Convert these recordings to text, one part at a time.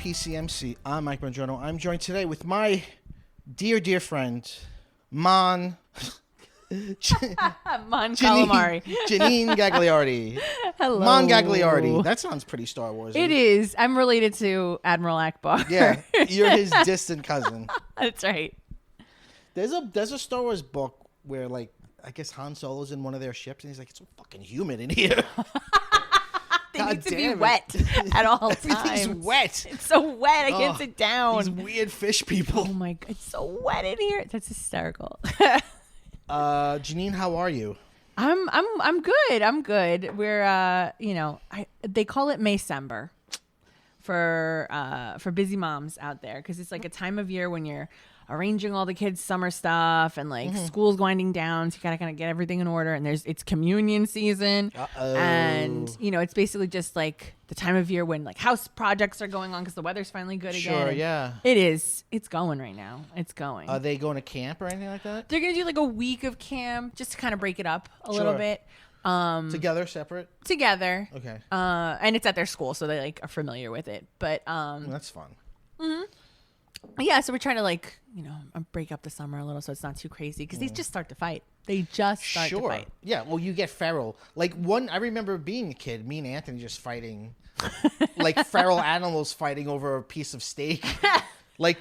PCMC. I'm Mike Bongiorno. I'm joined today with my dear friend, Mon Calamari. Janine Gagliardi. Hello. Mon Gagliardi. That sounds pretty Star Wars. It is. I'm related to Admiral Akbar. Yeah, you're his distant cousin. That's right. There's a Star Wars book where, like, I guess Han Solo's in one of their ships, and he's like, "It's so fucking humid in here." They need to be wet at all times. Everything's wet. It's so wet. I can't sit down. These weird fish people. Oh my god, it's so wet in here. That's hysterical. Janine, how are you? I'm good. I'm good. We're they call it Maycember for busy moms out there, because it's like a time of year when you're arranging all the kids' summer stuff and like school's winding down, so you gotta kind of get everything in order. And it's communion season, and it's basically just like the time of year when like house projects are going on because the weather's finally good again. Sure, yeah. It is. It's going right now. It's going. Are they going to camp or anything like that? They're gonna do like a week of camp just to kind of break it up a little bit. Together, separate? Together. Okay. And it's at their school, so they like are familiar with it. But that's fun. Mm-hmm. Yeah, so we're trying to like, break up the summer a little so it's not too crazy, because they just start to fight. They just start to fight. Yeah, well, you get feral. Like I remember being a kid, me and Anthony just fighting, like feral animals fighting over a piece of steak. You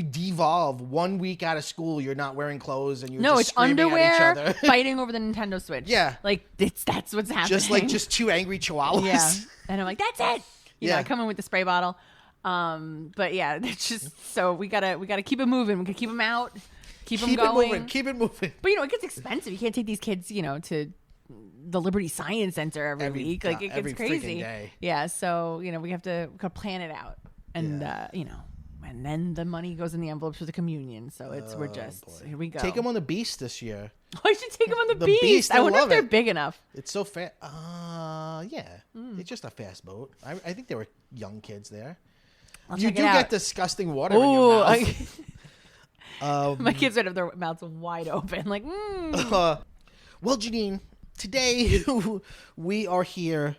devolve 1 week out of school. You're not wearing clothes and you're just screaming underwear at each other. fighting over the Nintendo Switch. Yeah, like that's what's happening. Just two angry chihuahuas. Yeah, and I'm like, that's it. I come in with the spray bottle. But yeah, it's just so we gotta keep it moving. We can keep them out, keep them going. Keep it moving. But it gets expensive. You can't take these kids, to the Liberty Science Center every week. Like it gets crazy. Day. Yeah, so we have to plan it out, and and then the money goes in the envelopes for the communion. So here we go. Take them on the Beast this year. I should take them on the Beast. I wonder if they're big enough. It's so fast. Yeah, it's just a fast boat. I think there were young kids there. You do get disgusting water in your mouth. My kids would have their mouths wide open, like. Well, Janine, today we are here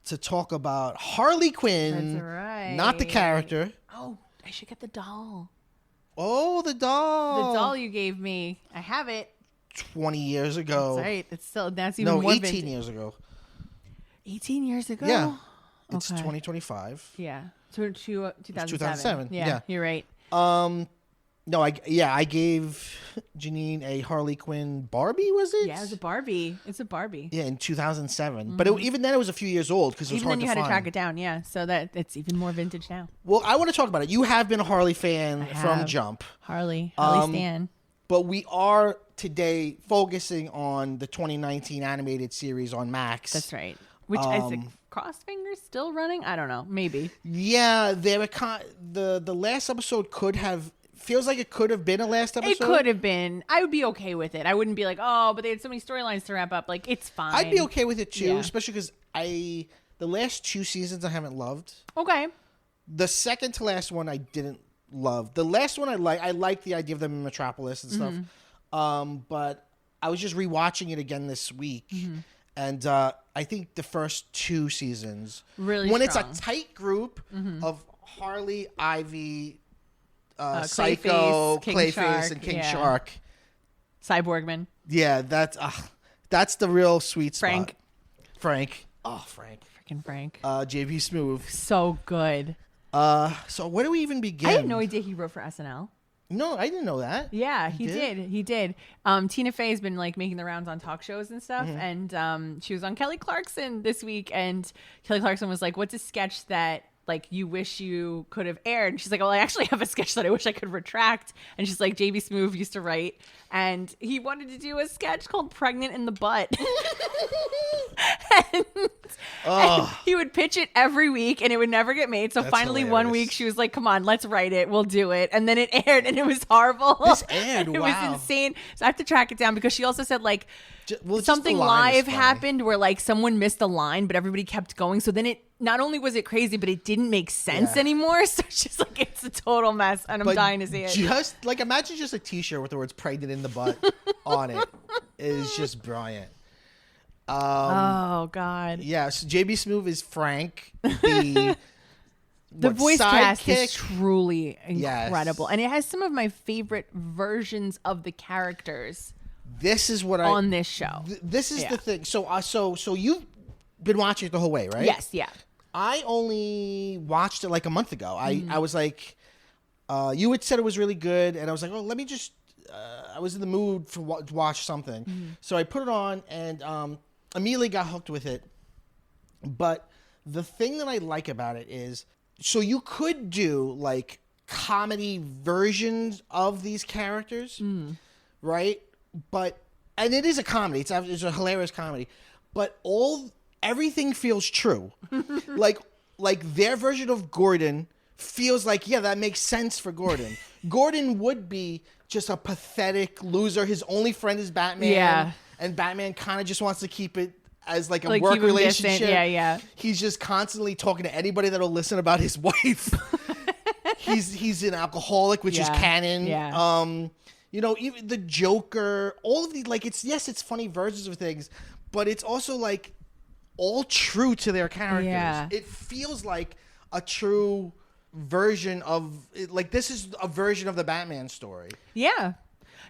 to talk about Harley Quinn. That's right. Not the character. Oh, I should get the doll. Oh, the doll. The doll you gave me. I have it. 20 years ago. That's right. That's even more 18 vintage. years ago. 18 years ago? Yeah. It's 2025. Yeah. So 2007. Yeah, you're right. No, I gave Janine a Harley Quinn Barbie, was it? Yeah, it's a Barbie. Yeah, in 2007. Mm-hmm. But even then it was a few years old because it was hard to find. Even then you had to track it down, yeah. So that it's even more vintage now. Well, I want to talk about it. You have been a Harley fan from jump. Harley Stan. But we are today focusing on the 2019 animated series on Max. That's right. Which is Crossfingers still running? I don't know. Maybe. Yeah, the last episode feels like it could have been a last episode. It could have been. I would be okay with it. I wouldn't be like, oh, but they had so many storylines to wrap up. Like, it's fine. I'd be okay with it too, especially because the last two seasons I haven't loved. Okay. The second to last one I didn't love. The last one I liked the idea of them in Metropolis and stuff. But I was just rewatching it again this week. And I think the first two seasons, really when strong. it's a tight group of Harley, Ivy, Psycho, Clayface, and King Shark, Cyborgman. Yeah, that's the real sweet spot. Frank. Oh, Frank. Freaking Frank. JB Smoove. So good. So where do we even begin? I had no idea he wrote for SNL. No, I didn't know that. Yeah, he did. Tina Fey has been like making the rounds on talk shows and stuff, and she was on Kelly Clarkson this week, and Kelly Clarkson was like, "What's a sketch that like you wish you could have aired?" And she's like, "Well, I actually have a sketch that I wish I could retract." And she's like, "JB Smoove used to write, and he wanted to do a sketch called Pregnant in the Butt." and he would pitch it every week and it would never get made. So That's finally hilarious. one week she was like, "Come on, let's write it. We'll do it." And then it aired and it was horrible. This aired, It wow. was insane. So I have to track it down because she also said like Well, something live happened where like someone missed a line, but everybody kept going. So then it not only was it crazy, but it didn't make sense anymore. So it's just like it's a total mess, and I'm dying to see it. Just like imagine just a T-shirt with the words "pregnant in the butt" on it. It is just brilliant. Oh God. Yeah, so JB Smoove is Frank, the The voice cast is sidekick. truly incredible. Yes. And it has some of my favorite versions of the characters This is what on this show. This is the thing. So you've been watching it the whole way, right? Yes, yeah. I only watched it like a month ago. I was like, you had said it was really good, and I was like, oh, let me just. I was in the mood to watch something, so I put it on and immediately got hooked with it. But the thing that I like about it is, so you could do like comedy versions of these characters, right? And it is a comedy. It's a hilarious comedy, but everything feels true. like their version of Gordon feels like, yeah, that makes sense for Gordon. Gordon would be just a pathetic loser. His only friend is Batman. Yeah. And Batman kind of just wants to keep it as like a Like, work keep him relationship. distant. Yeah. He's just constantly talking to anybody that'll listen about his wife. he's an alcoholic, which is canon. Yeah. Even the Joker, all of these, like, it's funny versions of things, but it's also like all true to their characters. Yeah. It feels like a true version of, like, this is a version of the Batman story. Yeah.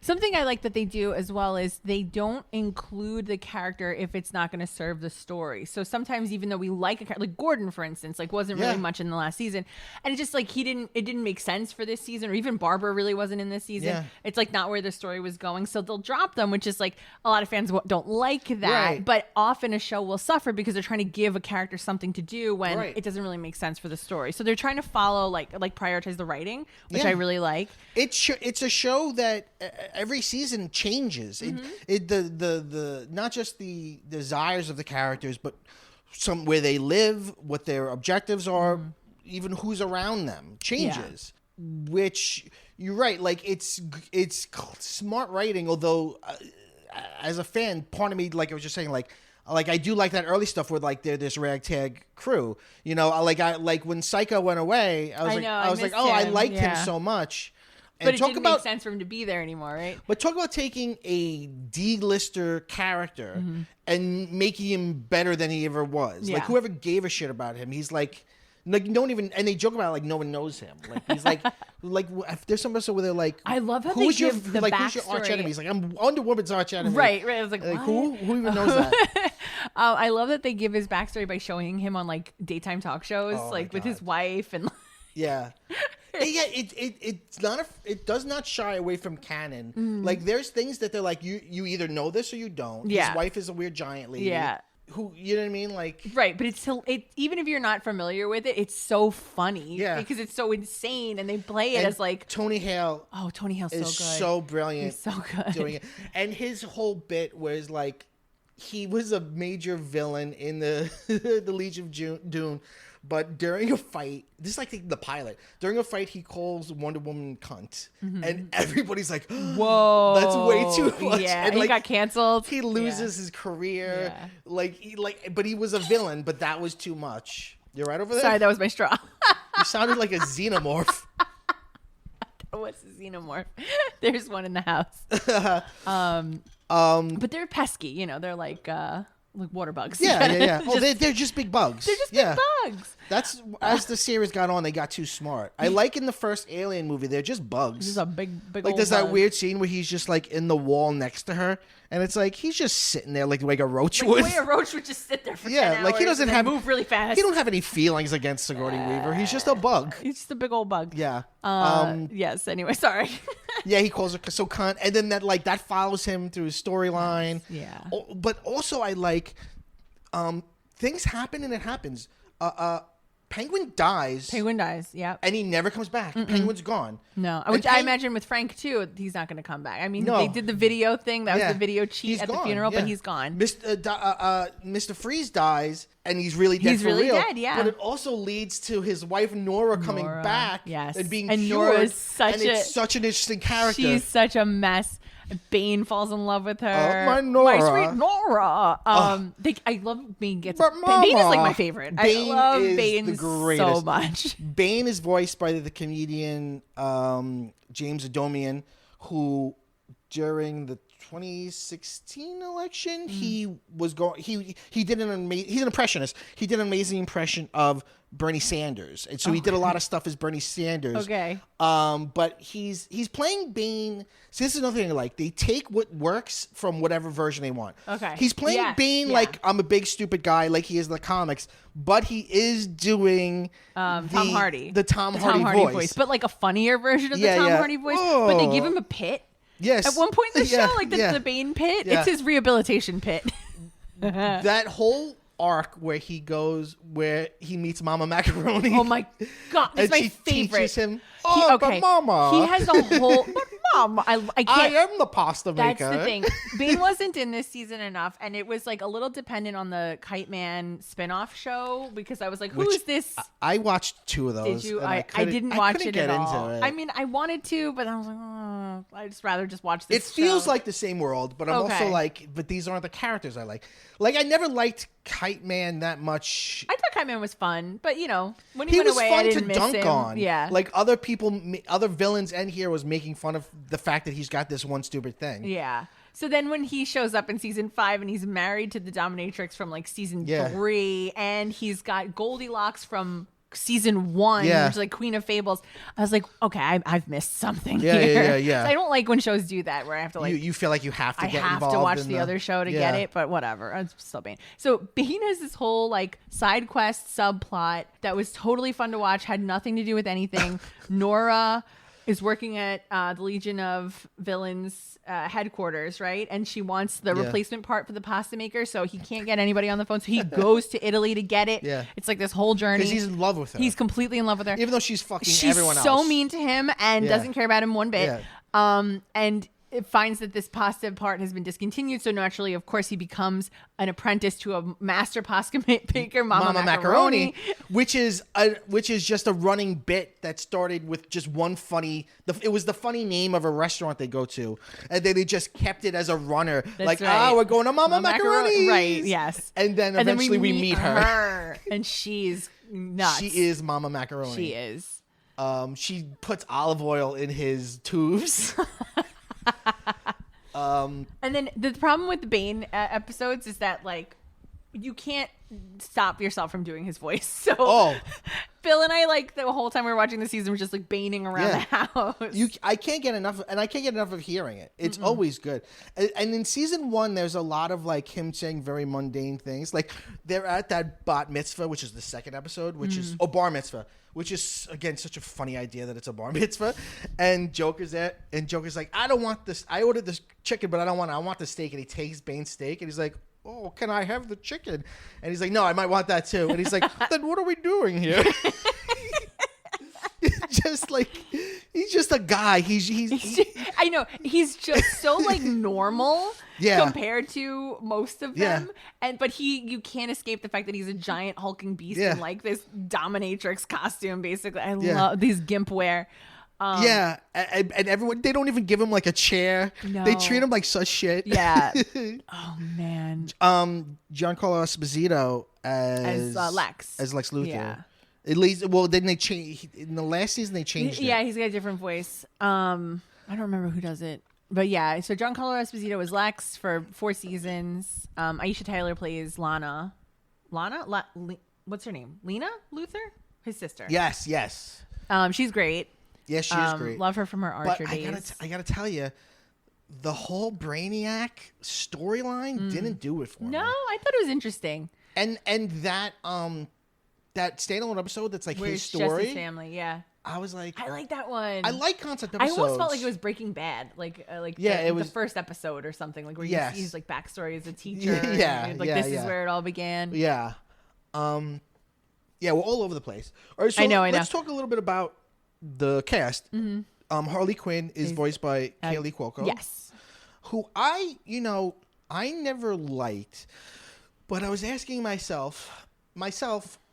Something I like that they do as well is they don't include the character if it's not going to serve the story. So sometimes, even though we like a character, like Gordon, for instance, like wasn't really much in the last season, and it's just like it didn't make sense for this season, or even Barbara really wasn't in this season. Yeah. It's like not where the story was going, so they'll drop them, which is like a lot of fans don't like that. Right. But often a show will suffer because they're trying to give a character something to do when Right. it doesn't really make sense for the story. So they're trying to follow like prioritize the writing, which I really like. It's a show that every season changes. The not just the desires of the characters, but where they live, what their objectives are, even who's around them changes. Which you're right, like it's smart writing. Although, as a fan, part of me, like I was just saying, like I do like that early stuff where like they're this ragtag crew. Like when Psycho went away, I was like, oh, I liked him so much. But it didn't make sense for him to be there anymore, right? But talk about taking a D-lister character and making him better than he ever was. Yeah. Like, whoever gave a shit about him, he's like don't even, and they joke about it like no one knows him. Like, he's like if there's some episode where they're like, I love how who's they your, give the like, backstory. who's your arch enemy? He's like, I'm Wonder Woman's arch enemy. Right. I was like who even knows that? I love that they give his backstory by showing him on like daytime talk shows, like with his wife and. Yeah. It does not shy away from canon. Like, there's things that they're like, you either know this or you don't. Yeah. His wife is a weird giant lady. Yeah. Who, you know what I mean? Like, right, but even if you're not familiar with it, it's so funny. Yeah. Because it's so insane, and they play it as like Tony Hale. Oh, Tony Hale's so good. Is so brilliant. He's so good doing it, and his whole bit was like, he was a major villain in the the Legion of Doom. But during a fight, this is like the pilot. During a fight, he calls Wonder Woman cunt, and everybody's like, "Whoa, that's way too much." Yeah, and he got canceled. He loses his career. Yeah. But he was a villain. But that was too much. You're right over there. Sorry, that was my straw. You sounded like a xenomorph. What's a xenomorph? There's one in the house. But they're pesky. They're like water bugs. Yeah. Oh, they're just big bugs. They're just big bugs. That's as the series got on, they got too smart. I like in the first Alien movie, they're just bugs. Just a big like old there's bug. that weird scene where he's just like in the wall next to her, and it's like he's just sitting there like a roach would. The way a roach would just sit there for 10 hours. Like he doesn't have move really fast. He don't have any feelings against Sigourney Weaver. He's just a bug. He's just a big old bug. Yeah. Yes. Anyway, sorry. Yeah, he calls her so cunt, and then that follows him through his storyline. Yeah. But also I like. Things happen and it happens. Penguin dies. Yeah. And he never comes back. Penguin's gone. No, which I imagine with Frank too, he's not going to come back. I mean, they did the video thing. That was the video cheat He's at gone, the funeral, yeah. but he's gone. Mr. Freeze dies, and he's really dead. He's for really real. dead, yeah. But it also leads to his wife Nora coming back, yes, and being and cured. Nora's such it's such an interesting character. She's such a mess. Bane falls in love with her. My Nora. My sweet Nora. I love Bane gets. But Bane is like my favorite. Bane I love is Bane the greatest. so much. Bane is voiced by the comedian James Adomian, who during the 2016 election, he was going. He did he's an impressionist. He did an amazing impression of Bernie Sanders, and so he did a lot of stuff as Bernie Sanders. Okay. But he's playing Bane. So this is another thing. Like they take what works from whatever version they want. Okay. He's playing Bane like I'm a big stupid guy, like he is in the comics, but he is doing Tom Hardy, the Tom Hardy voice, but like a funnier version of the Tom Hardy voice. Oh. But they give him a pit. Yes. At one point in the show, like the Bane pit, it's his rehabilitation pit. That whole arc where he meets Mama Macaroni. Oh my god, it's my she favorite. Teaches him, but Mama. He has a whole. But Mama, I can't. I am the pasta maker. That's the thing. Bane wasn't in this season enough, and it was like a little dependent on the Kite Man spin-off show because I was like, who is this? I watched 2 of those. Did you? I didn't watch it at all. Into it. I mean, I wanted to, but I was like, oh, I'd just rather just watch this. It feels show. like the same world, but I'm also like, but these aren't the characters I like. Like I never liked Kite Man that much. I thought Kite Man was fun, but when he went was away, fun I didn't to miss dunk him. on. Yeah, like other people, other villains and heroes making fun of the fact that he's got this one stupid thing. Yeah. So then when he shows up in season 5 and he's married to the dominatrix from like season 3, and he's got Goldilocks from season 1, which is like Queen of Fables, I was like, okay, I've missed something here. Yeah. So I don't like when shows do that where I have to like you feel like you have to I get have involved to watch in the other show to get it, but whatever. It's still Bane. So Bane has this whole like side quest subplot that was totally fun to watch, had nothing to do with anything. Nora is working at the Legion of Villains headquarters, right? And she wants the replacement part for the pasta maker, so he can't get anybody on the phone. So he goes to Italy to get it. Yeah. it's like this whole journey. Because he's in love with her. He's completely in love with her, even though she's fucking she's everyone else. so mean to him and doesn't care about him one bit. And it finds that this pasta part has been discontinued, so naturally, of course, he becomes an apprentice to a master pasta maker, Mama Macaroni, which is just a running bit that started with just one funny. It was the funny name of a restaurant they go to, and then they just kept it as a runner. That's right. We're going to Mama Macaroni, right? Yes, and then eventually we meet her, and she's nuts. She is Mama Macaroni. She is. She puts olive oil in his tubes. And then the problem with the Bane episodes is that like you can't stop yourself from doing his voice. So Phil and I, like, the whole time we were watching the season, were just like baning around the house. I can't get enough, and I can't get enough of hearing it. It's always good. And in season 1, there's a lot of like him saying very mundane things. Like they're at that bat mitzvah, which is the second episode, which is bar mitzvah, which is again such a funny idea that it's a bar mitzvah. And Joker's there, and Joker's like, I don't want this. I ordered this chicken, but I don't want it. I want the steak. And he takes Bane's steak, and he's like, oh, can I have the chicken? And he's like, no, I might want that too. And he's like, then what are we doing here? Just like, he's just a guy. I know, he's just so like normal compared to most of them. But you can't escape the fact that he's a giant hulking beast in like this dominatrix costume. Basically, I love these gimp wear. And everyone, they don't even give him like a chair. No. They treat him like such shit. Yeah. Oh man. Giancarlo Esposito as Lex Luthor. Yeah. At least, well, then they change in the last season. They changed it. Yeah, he's got a different voice. I don't remember who does it, but yeah. So Giancarlo Esposito was Lex for 4 seasons. Aisha Tyler plays Lana. What's her name? Lena Luthor, his sister. Yes. She's great. Yes, she is great. Love her from her Archer days. I gotta tell you, the whole Brainiac storyline didn't do it for me. No, I thought it was interesting. And that that standalone episode that's like his story, just his family. Yeah, I was like, I like that one. I like concept episodes. I almost felt like it was Breaking Bad, it was the first episode or something, like where you see like backstory as a teacher. This is where it all began. Yeah, we're all over the place. All right, so I know. Let's talk a little bit about the cast. Harley Quinn is voiced by Kaylee Cuoco. Yes, who I never liked, but I was asking myself,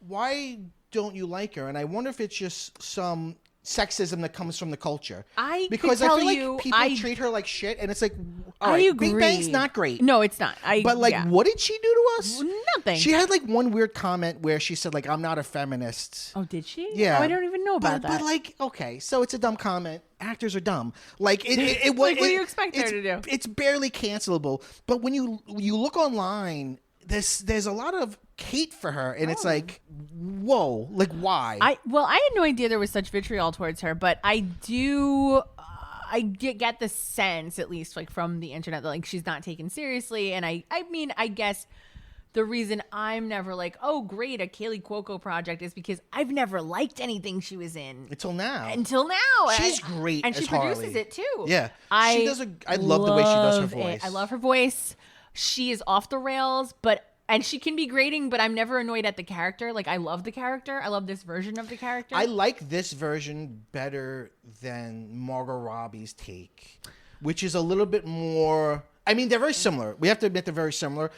why don't you like her? And I wonder if it's just some sexism that comes from the culture. Because I feel like people treat her like shit, and it's like, all I right, agree. Big Bang's not great. No, it's not. But like, what did she do to us? Nothing. She had like one weird comment where she said like, "I'm not a feminist." Oh, did she? Yeah. Oh, I don't even know about that. But like, okay, so it's a dumb comment. Actors are dumb. Like it like, what do you expect her to do? It's barely cancelable. But when you look online, there's a lot of hate for her, and it's like, whoa, like why? I had no idea there was such vitriol towards her, but I get the sense, at least like from the internet, that like she's not taken seriously. And I mean, I guess the reason I'm never like, oh great, a Kaylee Cuoco project is because I've never liked anything she was in until now. She's great, and as she produces Harley. it too. Yeah, she does. I love the way she does her voice. I love her voice. She is off the rails, and she can be grating, but I'm never annoyed at the character. Like, I love the character. I love this version of the character. I like this version better than Margot Robbie's take, which is a little bit more. I mean, they're very similar. We have to admit they're very similar.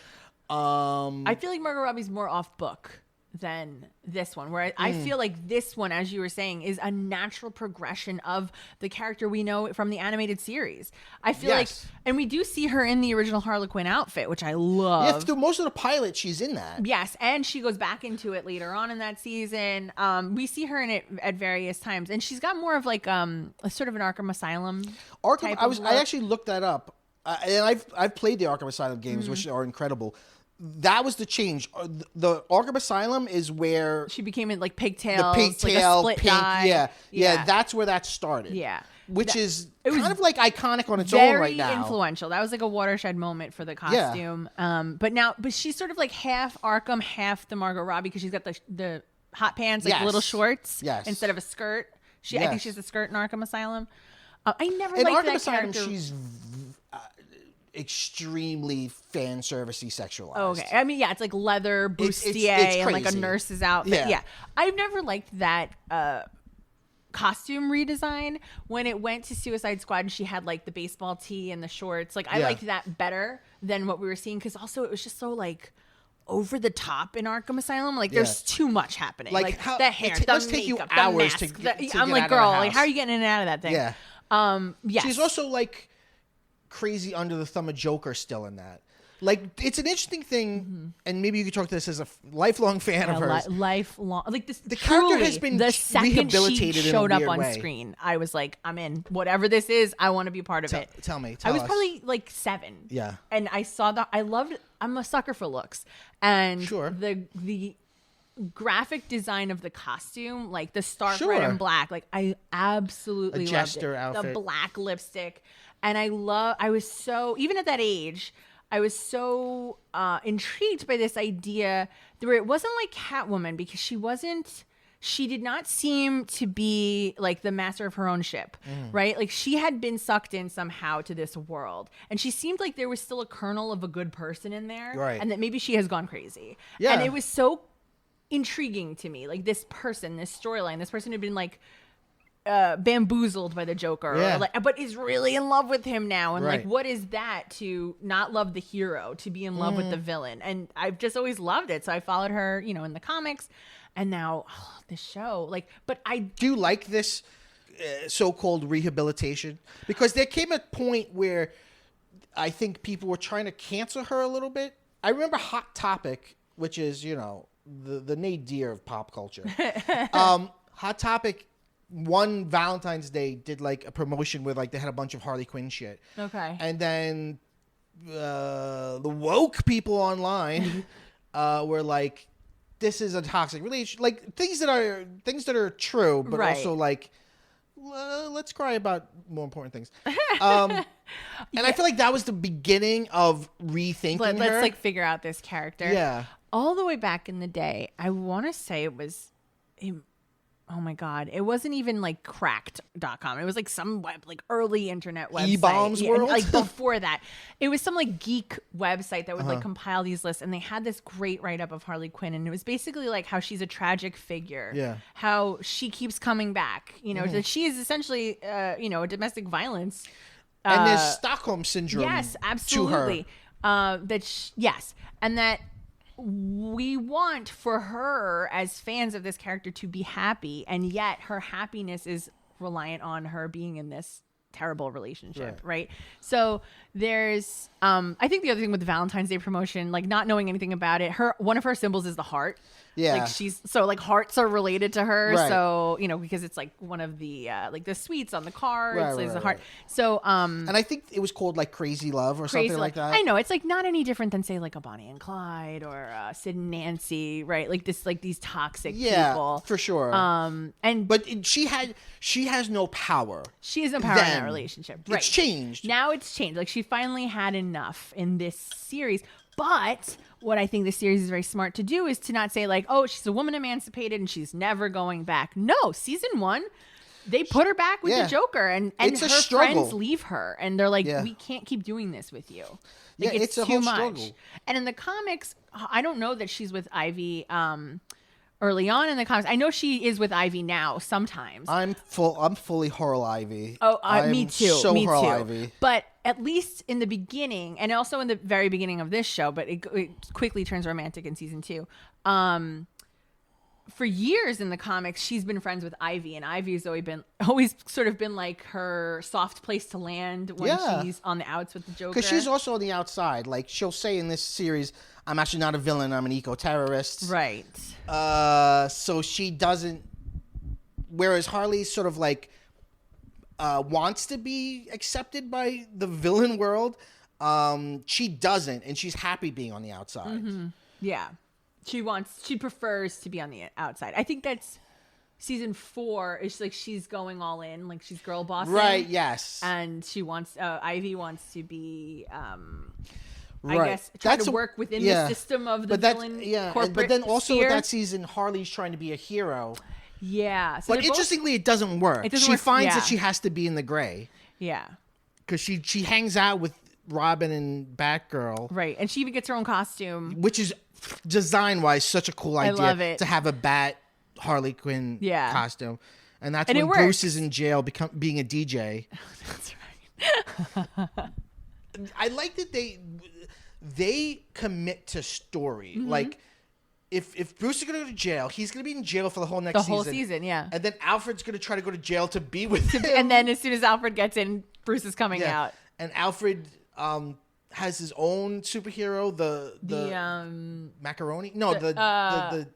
I feel like Margot Robbie's more off book than this one, where I feel like this one, as you were saying, is a natural progression of the character we know from the animated series. I feel like, and we do see her in the original Harley Quinn outfit, which I love. Yeah, through most of the pilot, she's in that. Yes, and she goes back into it later on in that season. We see her in it at various times, and she's got more of like a sort of an Arkham Asylum. I actually looked that up, and I've played the Arkham Asylum games, which are incredible. That was the change. The Arkham Asylum is where she became in like pigtails, the pigtail, like a split pink, dye. Yeah. That's where that started. Yeah, which is kind of like iconic on its own right now. Very influential. That was like a watershed moment for the costume. Yeah. But she's sort of like half Arkham, half the Margot Robbie, because she's got the hot pants, like little shorts, instead of a skirt. I think she's a skirt in Arkham Asylum. I never liked Arkham that Asylum, character. She's extremely fan servicey sexualized. Okay. I mean, yeah, it's like leather bustier and like a nurse's outfit. Yeah. I've never liked that costume redesign. When it went to Suicide Squad and she had like the baseball tee and the shorts, like I liked that better than what we were seeing, because also it was just so like over the top in Arkham Asylum. Like there's too much happening. Like the hair, the must makeup, take you the hours mask. to get I'm like, out girl, of the like house. how are you getting in and out of that thing? Yeah. Yes. She's also like crazy under the thumb of Joker still in that. Like, it's an interesting thing, and maybe you could talk to this as a lifelong fan of hers. Lifelong, like this. The character has been the second rehabilitated she in a showed up weird on way. screen, I was like, I'm in. Whatever this is, I want to be part of it. Tell me. I was us. probably like 7. Yeah. And I saw that. I'm a sucker for looks, and Sure. the graphic design of the costume, like the stark red and black, like I absolutely loved it. Outfit. The black lipstick. And I was so, even at that age, I was so intrigued by this idea where it wasn't like Catwoman, because she did not seem to be like the master of her own ship, right? Like she had been sucked in somehow to this world, and she seemed like there was still a kernel of a good person in there, right? And that maybe she has gone crazy. Yeah. And it was so intriguing to me, like this person, this storyline, this person who'd been like bamboozled by the Joker, or like, but is really in love with him now, and like, what is that to not love the hero, to be in love with the villain? And I've just always loved it, so I followed her, in the comics, and now this show, like, but I do like this so-called rehabilitation, because there came a point where I think people were trying to cancel her a little bit. I remember Hot Topic, which is the nadir of pop culture. Hot Topic, one Valentine's Day, did like a promotion where like they had a bunch of Harley Quinn shit. Okay. And then the woke people online were like, this is a toxic relationship. Like things that are true, but also like, let's cry about more important things. And I feel like that was the beginning of rethinking her. Let's like figure out this character. Yeah. All the way back in the day, I want to say it was, oh my God, it wasn't even like cracked.com. It was like some like early internet website. E-Bombs World? Like before that. It was some like geek website that would like compile these lists, and they had this great write-up of Harley Quinn, and it was basically like how she's a tragic figure. Yeah. How she keeps coming back, that she is essentially, a domestic violence. And there's Stockholm Syndrome. Yes, absolutely. To her. Yes. And that we want for her as fans of this character to be happy, and yet her happiness is reliant on her being in this terrible relationship, right? So there's I think the other thing with the Valentine's Day promotion, like not knowing anything about it, one of her symbols is the heart. Yeah. Like she's so like hearts are related to her. Right. So, you know, because it's like one of the like the sweets on the cards is a heart. Right. So and I think it was called like Crazy Love or something like that. I know it's like not any different than say like a Bonnie and Clyde or Sid and Nancy, right? Like this, like these toxic people. For sure. But she has no power. She has no power in that relationship. Right. It's changed. Now it's changed. Like she finally had enough in this series. But what I think this series is very smart to do is to not say like, oh, she's a woman emancipated and she's never going back. No, season 1, they put her back with the Joker and her friends leave her and they're like, we can't keep doing this with you. Like, it's a too whole much. struggle. And in the comics, I don't know that she's with Ivy early on in the comics. I know she is with Ivy now sometimes. I'm fully Harley Ivy. Oh, me too. So me Harley too. Ivy. But at least in the beginning, and also in the very beginning of this show, but it quickly turns romantic in season 2. For years in the comics, she's been friends with Ivy, and Ivy's always sort of been like her soft place to land when she's on the outs with the Joker. Because she's also on the outside. Like she'll say in this series, "I'm actually not a villain. I'm an eco-terrorist." Right. So she doesn't. Whereas Harley sort of like wants to be accepted by the villain world, she doesn't, and she's happy being on the outside. Mm-hmm. Yeah. She prefers to be on the outside. I think that's season 4 is like she's going all in, like she's girl bossing. Right, yes. And she wants, Ivy wants to be, right. I guess, try to work within the system of the villain corporate But then also sphere. with that season, Harley's trying to be a hero. Yeah. So but interestingly, it doesn't work. She finds that she has to be in the gray. Yeah. Because she hangs out with Robin and Batgirl. Right. And she even gets her own costume. Which is, design-wise, such a cool idea. I love it. To have a Bat Harley Quinn costume. And that's when when Bruce is in jail being a DJ. That's right. I like that they commit to story. Mm-hmm. Like, if Bruce is going to go to jail, he's going to be in jail for the whole next season. The whole season, yeah. And then Alfred's going to try to go to jail to be with him. And then as soon as Alfred gets in, Bruce is coming out. And Alfred has his own superhero, the macaroni. No, the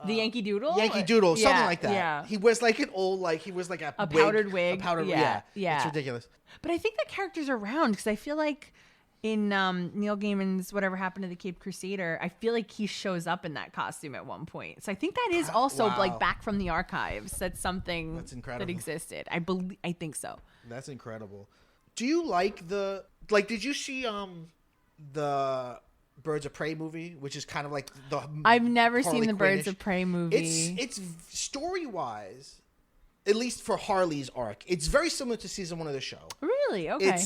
Yankee Doodle? Yankee Doodle, something Yeah, like that. yeah. He wears like an old, like he wears like a powdered wig. A powdered, Yeah. It's ridiculous. But I think that character's around because I feel like in Neil Gaiman's Whatever Happened to the Cape Crusader, I feel like he shows up in that costume at one point. So I think that is also like back from the archives. That's something that existed. I think so. That's incredible. Do you like did you see the Birds of Prey movie, which is kind of like the I've never Harley seen the Quinn-ish. Birds of Prey movie. It's story-wise, at least for Harley's arc, it's very similar to season 1 of the show. Really? Okay.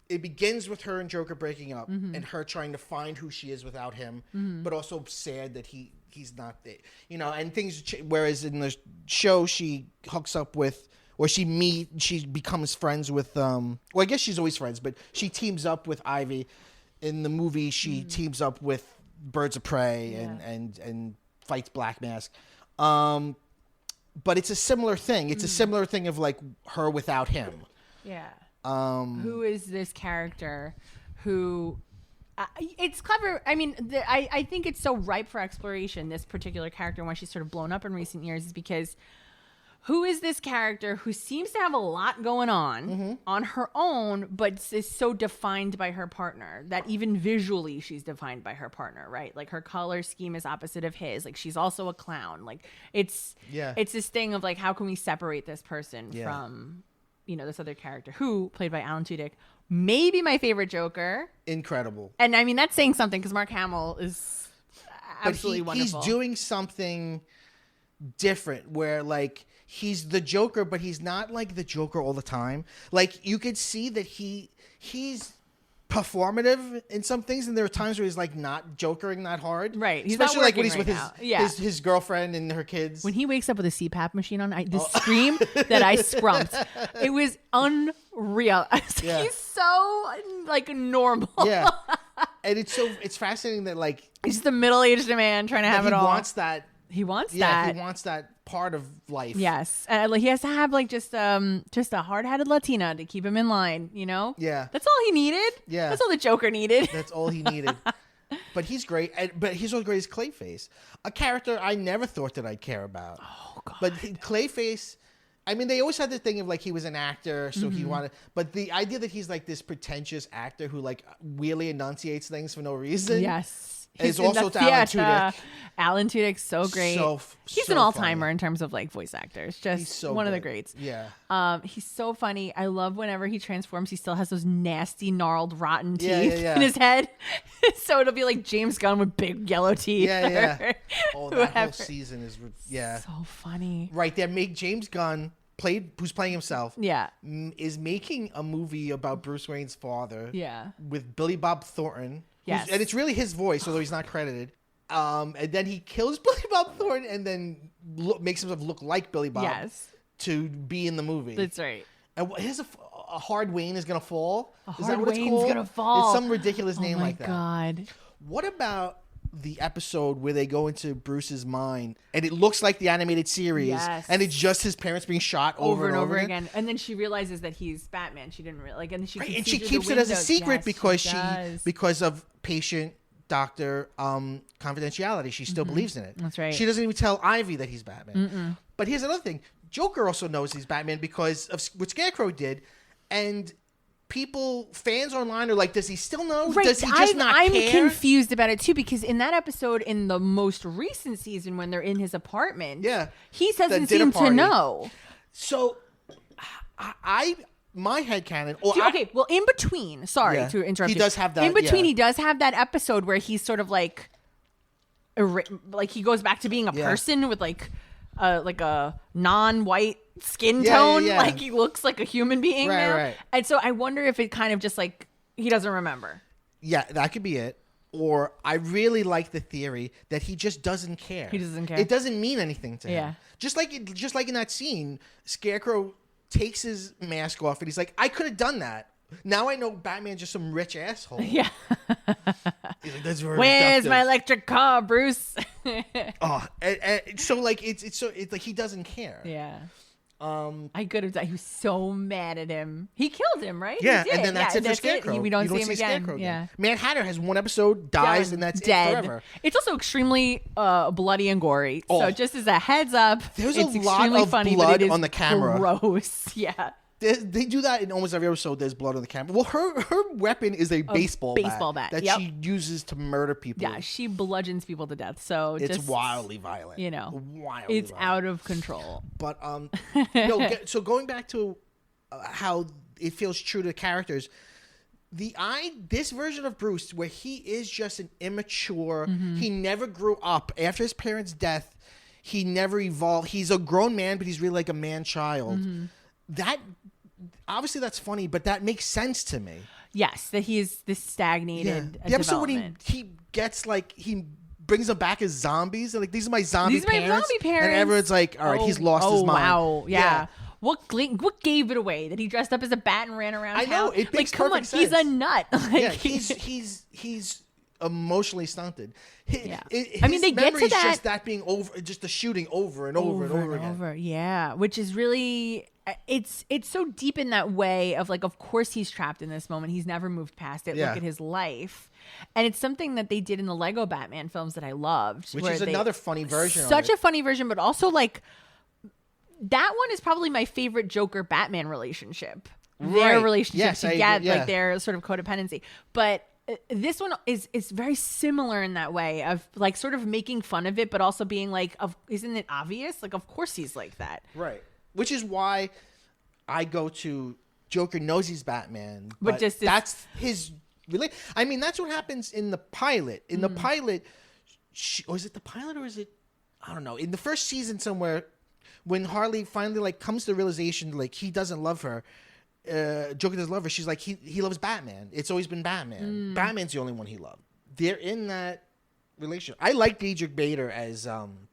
It begins with her and Joker breaking up and her trying to find who she is without him, but also sad that he's not there. You know, and things whereas in the show she hooks up with or she becomes friends with well, I guess she's always friends, but she teams up with Ivy. In the movie she teams up with Birds of Prey and fights Black Mask. But it's a similar thing. It's a similar thing of like her without him. Yeah. Who is this character who it's clever. I mean, I think it's so ripe for exploration, this particular character, when she's sort of blown up in recent years, is because who is this character who seems to have a lot going on her own, but is so defined by her partner that even visually she's defined by her partner, right? Like her color scheme is opposite of his. Like she's also a clown. Like it's this thing of like, how can we separate this person from, you know, this other character who, played by Alan Tudyk, maybe my favorite Joker. Incredible. And I mean, that's saying something because Mark Hamill is absolutely wonderful. He's doing something different where like he's the Joker, but he's not like the Joker all the time. Like you could see that he's performative in some things, and there are times where he's like not jokering that hard. Right. He's especially not like when he's right with his girlfriend and her kids. When he wakes up with a CPAP machine on, the scream that I scrumped, it was unreal. He's so like normal. Yeah. And it's fascinating that like he's the middle-aged man trying to have it all. He wants that. He wants Yeah, that. he wants that part of life. Yes, and he has to have like just a hard-headed Latina to keep him in line. You know. Yeah. That's all he needed. Yeah. That's all the Joker needed. That's all he needed. But he's great. But he's also great as Clayface, a character I never thought that I'd care about. Oh God. But Clayface, I mean, they always had the thing of like he was an actor, so he wanted. But the idea that he's like this pretentious actor who like weirdly enunciates things for no reason. Yes. Is also to Alan Tudyk. Alan Tudyk's so great. He's an all-timer in terms of like voice actors. Just so one good. of the greats. Yeah. He's so funny. I love whenever he transforms. He still has those nasty, gnarled, rotten teeth yeah. in his head. So it'll be like James Gunn with big yellow teeth. Yeah. Oh, that whole season is so funny. Right. They make James Gunn who's playing himself. Yeah. Is making a movie about Bruce Wayne's father. Yeah. With Billy Bob Thornton. Yes. And it's really his voice, although he's not credited. And then he kills Billy Bob Thornton and then makes himself look like Billy Bob. Yes. To be in the movie. That's right. And here's a hard Wayne is gonna fall. Is that what it's called? Gonna fall. It's some ridiculous name like that. Oh my God. What about the episode where they go into Bruce's mind and it looks like the animated series, and it's just his parents being shot over and over again, and then she realizes that he's Batman. She didn't and then she keeps it as a secret because of patient doctor confidentiality. She still believes in it. That's right. She doesn't even tell Ivy that he's Batman. But here's another thing: Joker also knows he's Batman because of what Scarecrow did, and fans online are like, does he still know? Right. Does he just not care? I'm confused about it too, because in that episode, in the most recent season, when they're in his apartment, he doesn't seem to know. So, my headcanon. Well, in between, sorry to interrupt you. He does have that. In between, he does have that episode where he's sort of like he goes back to being a person with like a non-white skin tone. Like he looks like a human being now. Right. And so I wonder if it kind of just like he doesn't remember. Yeah, that could be it. Or I really like the theory that he just doesn't care. He doesn't care. It doesn't mean anything to him. Just like in that scene, Scarecrow takes his mask off and he's like, I could have done that. Now I know Batman's just some rich asshole. Yeah. He's like, that's very Where's reductive. my electric car, Bruce? So like it's like he doesn't care. Yeah. I could have died. He was so mad at him. He killed him, right? Yeah, and then that's it for Scarecrow. We don't see him again. Yeah. Mad Hatter has one episode, dies, and that's dead. It forever. It's also extremely bloody and gory. So just as a heads up, there's it's a lot of funny, blood but it is on the camera. Gross. Yeah. They do that in almost every episode. There's blood on the camera. Well, her weapon is a baseball bat that she uses to murder people. Yeah, she bludgeons people to death. So it's wildly violent. You know, wildly violent. Out of control. But so going back to how it feels true to the characters, this version of Bruce, where he is just an immature, he never grew up after his parents' death. He never evolved. He's a grown man, but he's really like a man-child. That obviously that's funny, but that makes sense to me. Yes, that he is this stagnated. The episode when he gets like he brings them back as zombies, and like these are my zombie parents, and everyone's like, all right, he's lost his mind. Wow, yeah. What gave it away that he dressed up as a bat and ran around? I know it makes perfect sense. He's a nut. He's emotionally stunted. I mean, they get to that. Just that being over, just the shooting over and over again. Yeah, which is really. It's so deep in that way of like, of course he's trapped in this moment. He's never moved past it. Look at his life. And it's something that they did in the Lego Batman films that I loved. Which is another funny version. Such a funny version, but also like that one is probably my favorite Joker Batman relationship. Their relationship together, like their sort of codependency. But this one is very similar in that way of like sort of making fun of it, but also being like, isn't it obvious? Like, of course he's like that. Right. Which is why I go to Joker knows he's Batman, but that's his. I mean, that's what happens in the pilot. In the pilot, or is it the pilot, or is it? I don't know. In the first season, somewhere, when Harley finally like comes to the realization like he doesn't love her, Joker doesn't love her. She's like he loves Batman. It's always been Batman. Batman's the only one he loved. They're in that relationship. I like Diedrich Bader as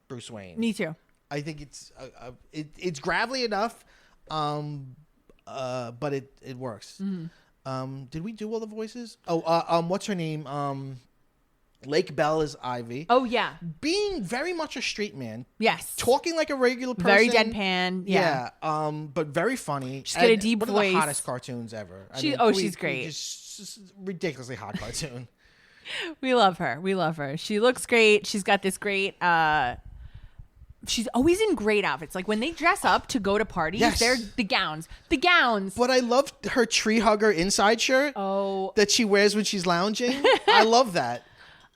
Bruce Wayne. Me too. I think it's gravelly enough, but it works. Did we do all the voices? What's her name? Lake Bell is Ivy. Oh yeah, being very much a straight man. Yes, talking like a regular person. Very deadpan. Yeah. But very funny. She's got a deep one voice. One of the hottest cartoons ever. She's great. Just ridiculously hot cartoon. We love her. She looks great. She's got this great. She's always in great outfits. Like when they dress up to go to parties, Yes. they're the gowns. The gowns. But I love her tree hugger inside shirt. Oh, that she wears when she's lounging. I love that.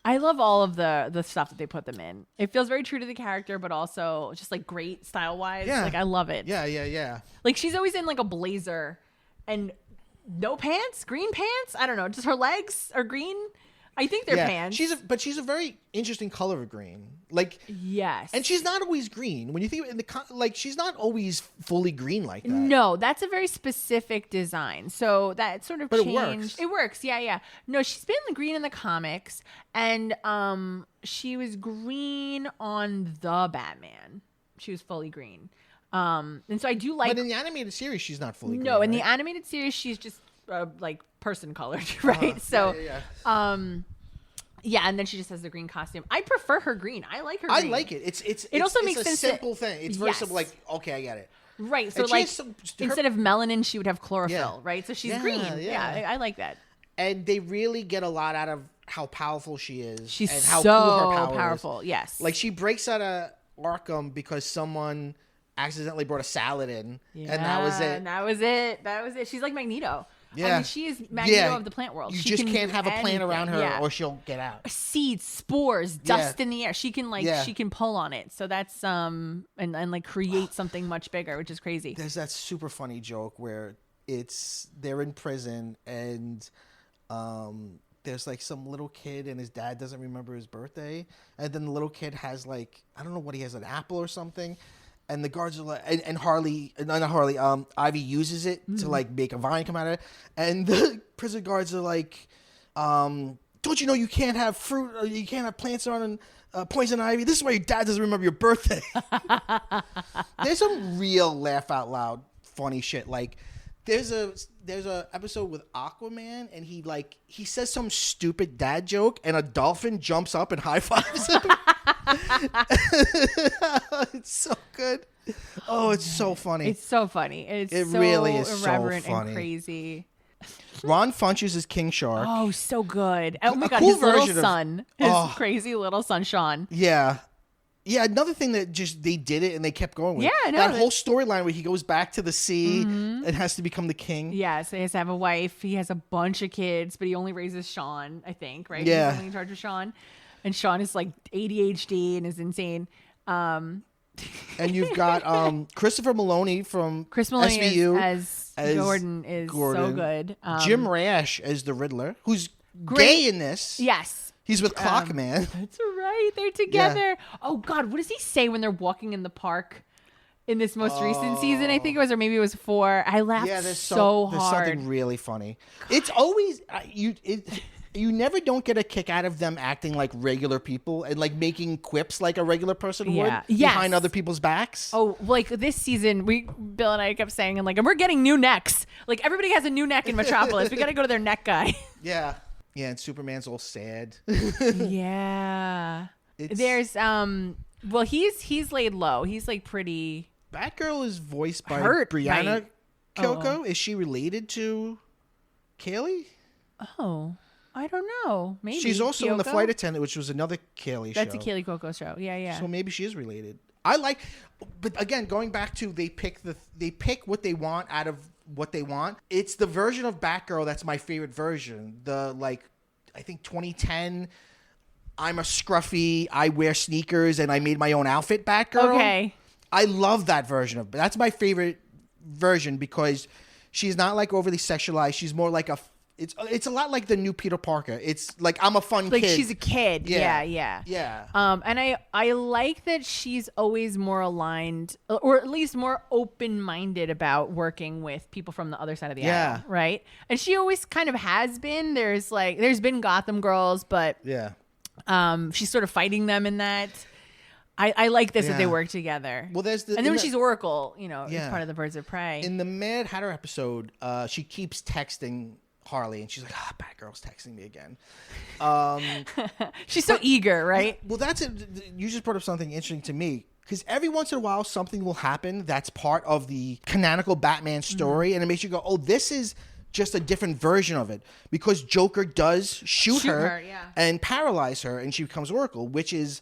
I love all of the stuff that they put them in. It feels very true to the character, but also just like great style wise. Yeah. Like I love it. Yeah. Like she's always in like a blazer and no pants, green pants. I don't know. Just her legs are green. I think they're pants. She's a very interesting color of green. Like yes, and she's not always green. When you think in she's not always fully green like that. No, that's a very specific design. So that sort of but changed. It works. Yeah. No, she's been the green in the comics, and she was green on the Batman. She was fully green. And so I do like. But in the animated series, she's not fully green. No, in right? the animated series, she's just like person colored, right? So, yeah, and then she just has the green costume. I prefer her green. I like her green. I like it. It's also it's makes a sense simple thing. It's very yes. simple. Like, okay, I get it. Right. So And she like has some- her- instead of melanin, she would have chlorophyll, Yeah. right? So she's Yeah, green. yeah. Yeah, I like that. And they really get a lot out of how powerful she is. She's and how so cool her power powerful. Is. Yes. Like she breaks out of Arkham because someone accidentally brought a salad in, and that was it. And that was it. She's like Magneto. Yeah. I mean, she is Magneto of the plant world. You She just can can't do have a plant around her, anything. Yeah. or she'll get out. Seeds, spores, dust in the air. She can she can pull on it. So that's and like create something much bigger, which is crazy. There's that super funny joke where they're in prison and there's like some little kid and his dad doesn't remember his birthday, and then the little kid has like, I don't know what he has, an apple or something, and the guards are like, and Harley, not Harley, Ivy uses it to like make a vine come out of it, and the prison guards are like, don't you know you can't have fruit, or you can't have plants around poison ivy? This is why your dad doesn't remember your birthday. There's some real laugh out loud funny shit. Like there's a episode with Aquaman, and he says some stupid dad joke, and a dolphin jumps up and high fives him. It's so good. Oh, it's so funny. It's so funny. It so really is so irreverent funny. and crazy. Ron Funches is King Shark. Oh, so good. Oh my A god, cool his little version of- son, his crazy little son, Sean. Yeah. Another thing that just they did it and they kept going with. Yeah, no, that whole storyline where he goes back to the sea and has to become the king. Yes, he has to have a wife. He has a bunch of kids, but he only raises Sean, I think, right? Yeah. He's only in charge of Sean. And Sean is like ADHD and is insane. And you've got Christopher Maloney from Chris Maloney SVU as Gordon is so Gordon. good. Jim Rash as the Riddler, who's Great. gay in this. Yes. He's with Clockman. That's right. They're together. Oh, God. What does he say when they're walking in the park in this most recent season? I think it was, or maybe it was 4. I laughed There's so hard. There's something really funny. It's always you never don't get a kick out of them acting like regular people and like making quips like a regular person would behind other people's backs. Oh, like this season, Bill and I kept saying, and we're getting new necks. Like everybody has a new neck in Metropolis. We got to go to their neck guy. Yeah, and Superman's all sad. Yeah. There's well, he's laid low. He's like pretty. Batgirl is voiced by Hurt, Brianna right. Kyoko. Oh. Is she related to Kaylee? Oh, I don't know. Maybe She's also in The Kyoko? Flight Attendant, which was another Kaylee show. That's a Kaylee Cuoco show. Yeah. So maybe she is related. But again, going back to they pick what they want out of what they want. It's the version of Batgirl that's my favorite version. I think 2010. I'm a scruffy, I wear sneakers, and I made my own outfit Batgirl. Okay. I love that version that's my favorite version because she's not like overly sexualized. She's more like it's a lot like the new Peter Parker. It's like I'm a fun kid. Like she's a kid. Yeah. And I like that she's always more aligned, or at least more open-minded about working with people from the other side of the aisle, right? And she always kind of has been. There's been Gotham Girls, but she's sort of fighting them in that. I like this that they work together. Well, and then when she's Oracle, as part of the Birds of Prey. In the Mad Hatter episode, she keeps texting Harley, and she's like, Batgirl's texting me again. She's so eager, right? Well, that's it. You just brought up something interesting to me. Because every once in a while, something will happen that's part of the canonical Batman story, and it makes you go, oh, this is just a different version of it. Because Joker does shoot her and paralyze her, and she becomes Oracle, which is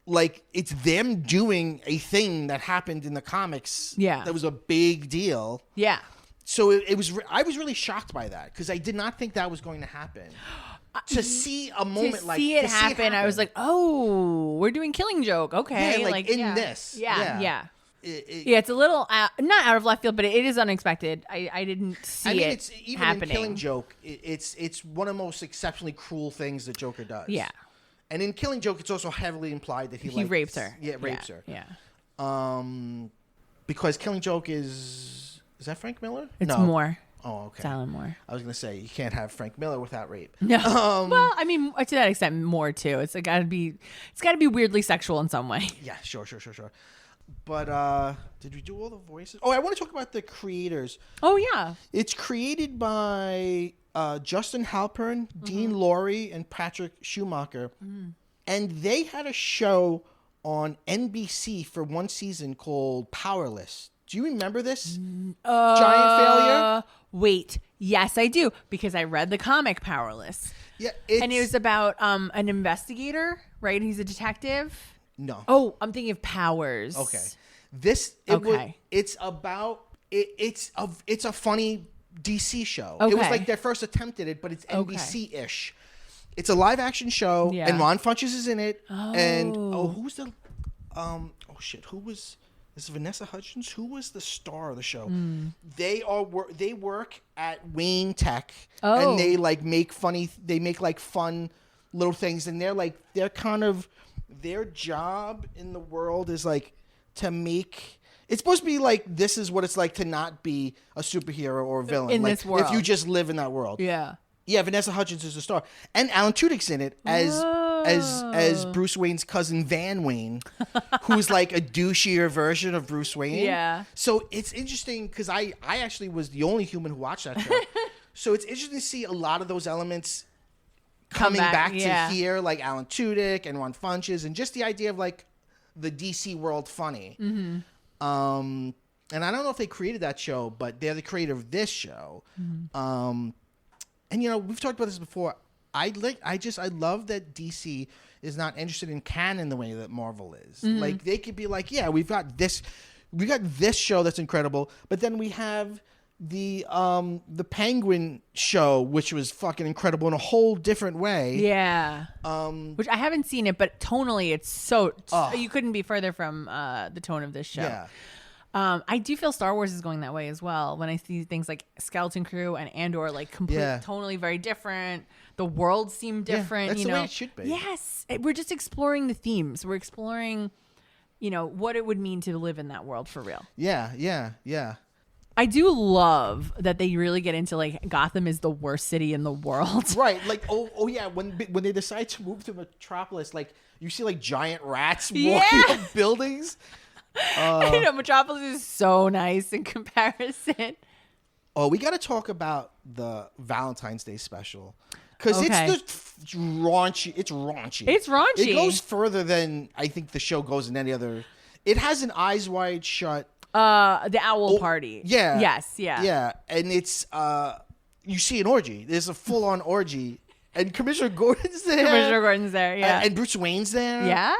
like, it's them doing a thing that happened in the comics that was a big deal. Yeah. So I was really shocked by that, because I did not think that was going to happen. To see a moment like see it happen, I was like, "Oh, we're doing Killing Joke, okay?" Yeah, like in this, yeah. It's a little not out of left field, but it is unexpected. I didn't see it's even happening. In Killing Joke, it's one of the most exceptionally cruel things that Joker does. Yeah, and in Killing Joke, it's also heavily implied that he rapes her. Yeah, rapes her. Yeah. Because Killing Joke is that Frank Miller? It's more. Oh, okay. It's Alan Moore. I was gonna say you can't have Frank Miller without rape. No. Well, I mean, to that extent, more too. It's gotta be weirdly sexual in some way. Yeah, sure. But did we do all the voices? Oh, I want to talk about the creators. Oh yeah. It's created by Justin Halpern, Dean Lorey, and Patrick Schumacher, and they had a show on NBC for one season called Powerless. Do you remember this? Giant Failure? Wait, yes, I do, because I read the comic Powerless. Yeah, and it was about an investigator, right? He's a detective. No. Oh, I'm thinking of Powers. Okay. It's about it's a funny DC show. Okay. It was like their first attempt at it, but it's NBC-ish. It's a live action show, and Ron Funches is in it. Oh. And who's the who was this? Vanessa Hudgens? Who was the star of the show? They work at Wayne Tech, and they make fun little things, and they're kind of, their job in the world is like to make. It's supposed to be like, this is what it's like to not be a superhero or a villain in this world. If you just live in that world. Yeah. Yeah, Vanessa Hudgens is the star, and Alan Tudyk's in it as Bruce Wayne's cousin Van Wayne, who's like a douchier version of Bruce Wayne. Yeah. So it's interesting because I actually was the only human who watched that show. So it's interesting to see a lot of those elements coming back to here, like Alan Tudyk and Ron Funches, and just the idea of like the DC world funny. Mm-hmm. And I don't know if they created that show, but they're the creator of this show. Mm-hmm. And we've talked about this before. I love that DC is not interested in canon the way that Marvel is. Mm-hmm. Like they could be like, yeah, we got this show that's incredible, but then we have the Penguin show, which was fucking incredible in a whole different way. Yeah. Which I haven't seen it, but tonally it's so you couldn't be further from the tone of this show. Yeah. I do feel Star Wars is going that way as well. When I see things like Skeleton Crew and Andor, like tonally very different. The worlds seem different. That's the way it should be. Yes, we're just exploring the themes. We're exploring, what it would mean to live in that world for real. Yeah. I do love that they really get into like Gotham is the worst city in the world. Right. Like yeah, when they decide to move to Metropolis, like you see like giant rats walking up buildings. Metropolis is so nice in comparison. Oh, we got to talk about the Valentine's Day special because it's raunchy. It's raunchy. It goes further than I think the show goes in any other. It has an Eyes Wide Shut. The owl party. Yeah. Yes. Yeah. Yeah, and it's you see an orgy. There's a full on orgy. And Commissioner Gordon's there. Yeah. And Bruce Wayne's there. Yeah.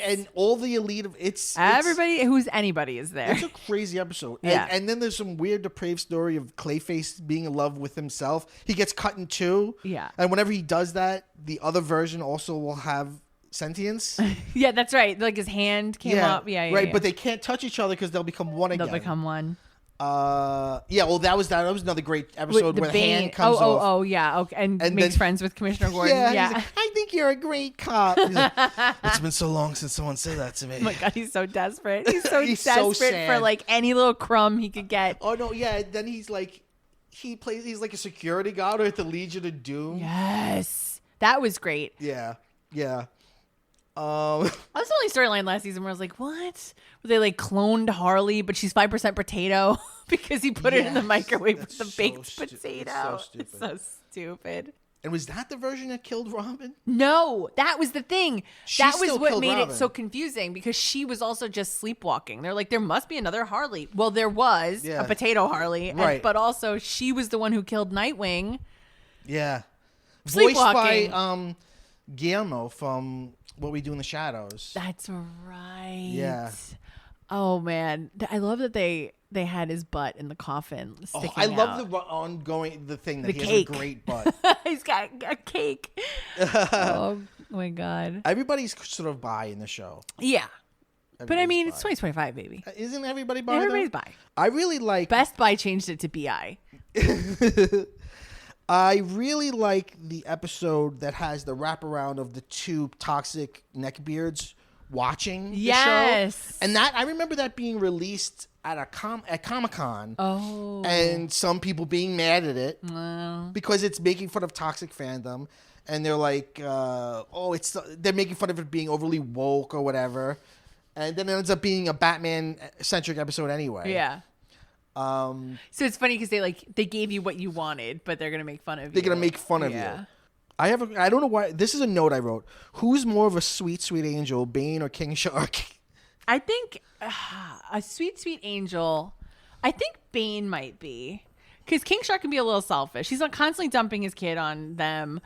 And all the elite of everybody who's anybody is there. It's a crazy episode. Yeah. And then there's some weird depraved story of Clayface being in love with himself. He gets cut in two. Yeah. And whenever he does that, the other version also will have sentience. Yeah, that's right. Like his hand came up. Yeah. Right, but they can't touch each other because they'll become one again. They'll become one. Well, that was another great episode where the hand comes off. Oh, yeah. Okay. And makes friends with Commissioner Gordon. Yeah. He's like, I think you're a great cop. He's like, it's been so long since someone said that to me. Oh my God, he's so desperate. He's so desperate for like any little crumb he could get. Oh no, yeah. Then he's like, he's like a security guard at the Legion of Doom. Yes, that was great. Yeah. That's the only storyline last season where I was like, what? Where they like cloned Harley, but she's 5% potato. because he put it in the Yes, microwave with that's the so baked stu- it's potato. so stupid. It's so stupid. And was that the version that killed Robin? No, that was the thing. She That was still what killed made Robin. it so confusing because she was also just sleepwalking. They're like, there must be another Harley. Well, there was Yeah. a potato Harley, Right. but also she was the one who killed Nightwing. Yeah. Sleepwalking. Voiced by Guillermo from What We Do in the Shadows. That's right. Yeah. Oh man, I love that they had his butt in the coffin sticking I love out. the thing that The he cake. has a great butt. He's got a cake. Oh my god. Everybody's sort of bi in the show. Yeah. But I mean, it's Everybody's 2025, baby. bi. Isn't everybody bi? Everybody's though? bi. I really like. Best Buy changed it to BI. I really like the episode that has the wraparound of the two toxic neckbeards watching the Yes. show. And that I remember that being released at Comic-Con. Oh. And some people being mad at it Well. because it's making fun of toxic fandom. And they're like, they're making fun of it being overly woke or whatever. And then it ends up being a Batman-centric episode anyway. Yeah. So it's funny because they gave you what you wanted, but they're gonna make fun of you. They're going to make fun of you. I don't know why. This is a note I wrote. Who's more of a sweet, sweet angel, Bane or King Shark? I think a sweet, sweet angel. I think Bane might be because King Shark can be a little selfish. He's constantly dumping his kid on them.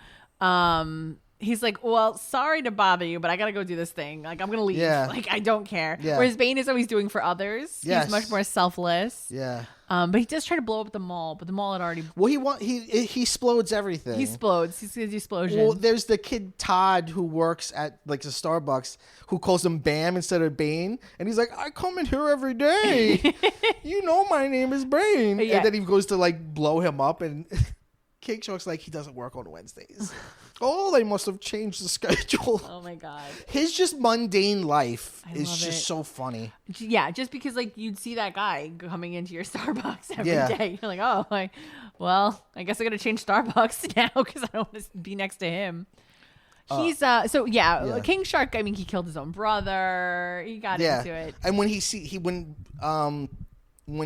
He's like, well, sorry to bother you, but I gotta go do this thing. Like, I'm gonna leave. Yeah. Like, I don't care. Yeah. Whereas Bane is always doing for others. Yes. He's much more selfless. Yeah. But he does try to blow up the mall, but the mall had already. Well, he explodes everything. He explodes. He's the explosion. Well, there's the kid Todd who works at like the Starbucks who calls him Bam instead of Bane, and he's like, I come in here every day. You know my name is Bane. Yeah. And then he goes to like blow him up, and King Shark's like, he doesn't work on Wednesdays. Oh, they must have changed the schedule. Oh my god. His just mundane life is love just it. so funny. Yeah, just because you'd see that guy coming into your Starbucks every Yeah. day. You're like, well, I guess I got to change Starbucks now because I don't want to be next to him. He's yeah. King Shark. I mean, he killed his own brother. He got into it. And when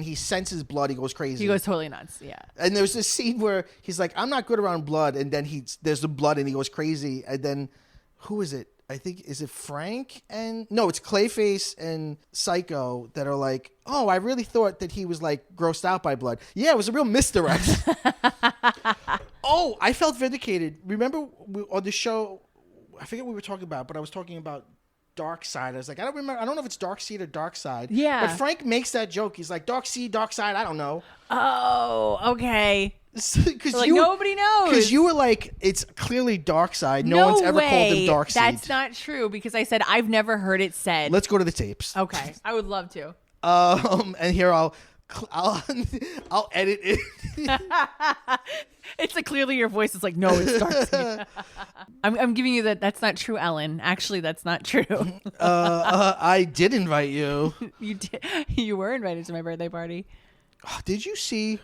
he senses blood, he goes crazy. He goes totally nuts. Yeah. And there's this scene where he's like, I'm not good around blood. And then there's the blood and he goes crazy. And then who is it? I think, is it Frank? No, it's Clayface and Psycho that are like, oh, I really thought that he was like grossed out by blood. Yeah, it was a real misdirect. Oh, I felt vindicated. Remember on the show, I forget what we were talking about, but I was talking about Dark Side. I was like, I don't remember. I don't know if it's Dark Seed or Dark Side. Yeah. But Frank makes that joke. He's like, Dark Seed, Dark Side. I don't know. Oh, okay. Because nobody knows. Because you were like, it's clearly Dark Side. No one's ever called him Dark Seed. That's not true because I said I've never heard it said. Let's go to the tapes. Okay, I would love to. And here I'll edit it. It's like clearly your voice is like, no, it's Dark. I'm giving you that. That's not true, Ellen. Actually, that's not true. I did invite you. You did. You were invited to my birthday party. Did you see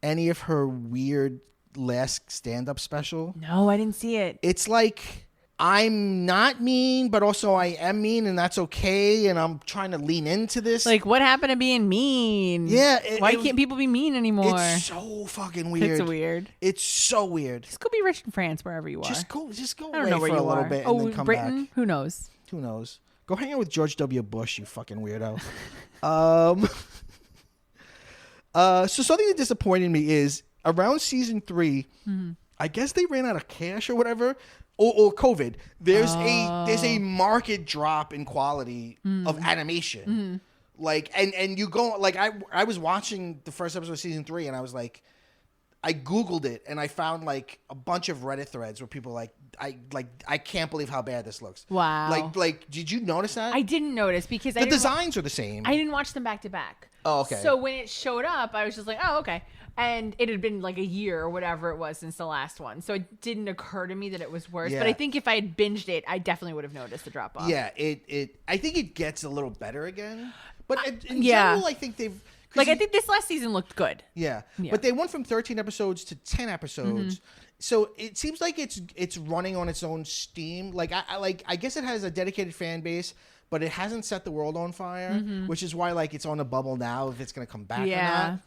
any of her weird last stand-up special? No, I didn't see it. It's like, I'm not mean, but also I am mean, and that's okay. And I'm trying to lean into this. Like, what happened to being mean? Yeah. Why can't people be mean anymore? It's so fucking weird. It's weird. It's so weird. Just go be rich in France, wherever you are. Just go I away don't know where for you a little are. bit and then come Britain? back. Who knows? Who knows? Go hang out with George W. Bush, you fucking weirdo. So something that disappointed me is around season 3, I guess they ran out of cash or whatever, or COVID. There's a market drop in quality of animation. Like, and you go, like, I was watching the first episode of season 3 and I was like, I Googled it and I found like a bunch of Reddit threads where people I can't believe how bad this looks. Wow. Like, did you notice that? I didn't notice because the designs are the same. I didn't watch them back to back. Oh, okay. So when it showed up, I was just like, oh, okay. And it had been like a year or whatever it was since the last one. So it didn't occur to me that it was worse. Yeah. But I think if I had binged it, I definitely would have noticed the drop off. Yeah, I think it gets a little better again. But in yeah. general, I think they've... Like, I think this last season looked good. Yeah. But they went from 13 episodes to 10 episodes. So it seems like it's running on its own steam. Like, I guess it has a dedicated fan base, but it hasn't set the world on fire, which is why like it's on a bubble now if it's gonna come back or not.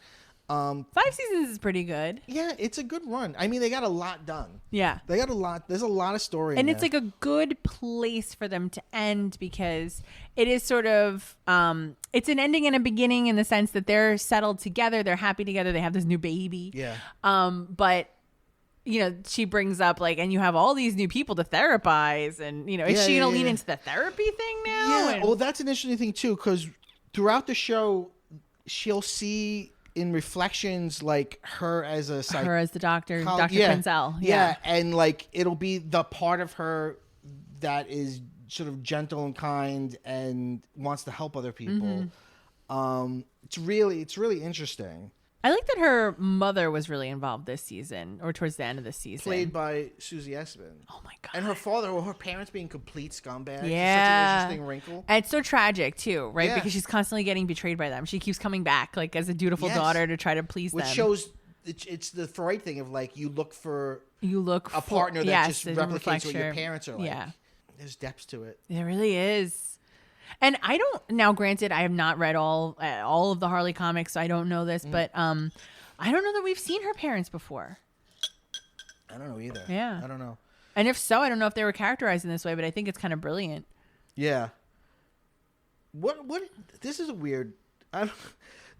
5 seasons is pretty good. Yeah, it's a good run. I mean, they got a lot done. Yeah. They got a lot. There's a lot of story. And in it's there. like a good place for them to end because it is sort of, it's an ending and a beginning in the sense that they're settled together. They're happy together. They have this new baby. Yeah. But, you know, she brings up like, and you have all these new people to therapize. And, you know, is she going to lean into the therapy thing now? Yeah. And, well, that's an interesting thing, too, because throughout the show, she'll see in reflections like her as a her as the doctor, Dr. Quinzel. Yeah, and like it'll be the part of her that is sort of gentle and kind and wants to help other people. It's really interesting. I like that her mother was really involved this season or towards the end of the season. Played by Susie Essman. Oh my God. And her father, or her parents being complete scumbags. Yeah. It's such an interesting wrinkle. And it's so tragic too, right? Yeah. Because she's constantly getting betrayed by them. She keeps coming back like as a dutiful daughter to try to please Which them. shows it's the Freud thing of like you look for a partner that just replicates what your parents are like. Yeah. There's depths to it. There really is. And I don't now. Granted, I have not read all of the Harley comics, so I don't know this. But I don't know that we've seen her parents before. I don't know either. Yeah, I don't know. And if so, I don't know if they were characterized in this way. But I think it's kind of brilliant. Yeah. What? This is a weird.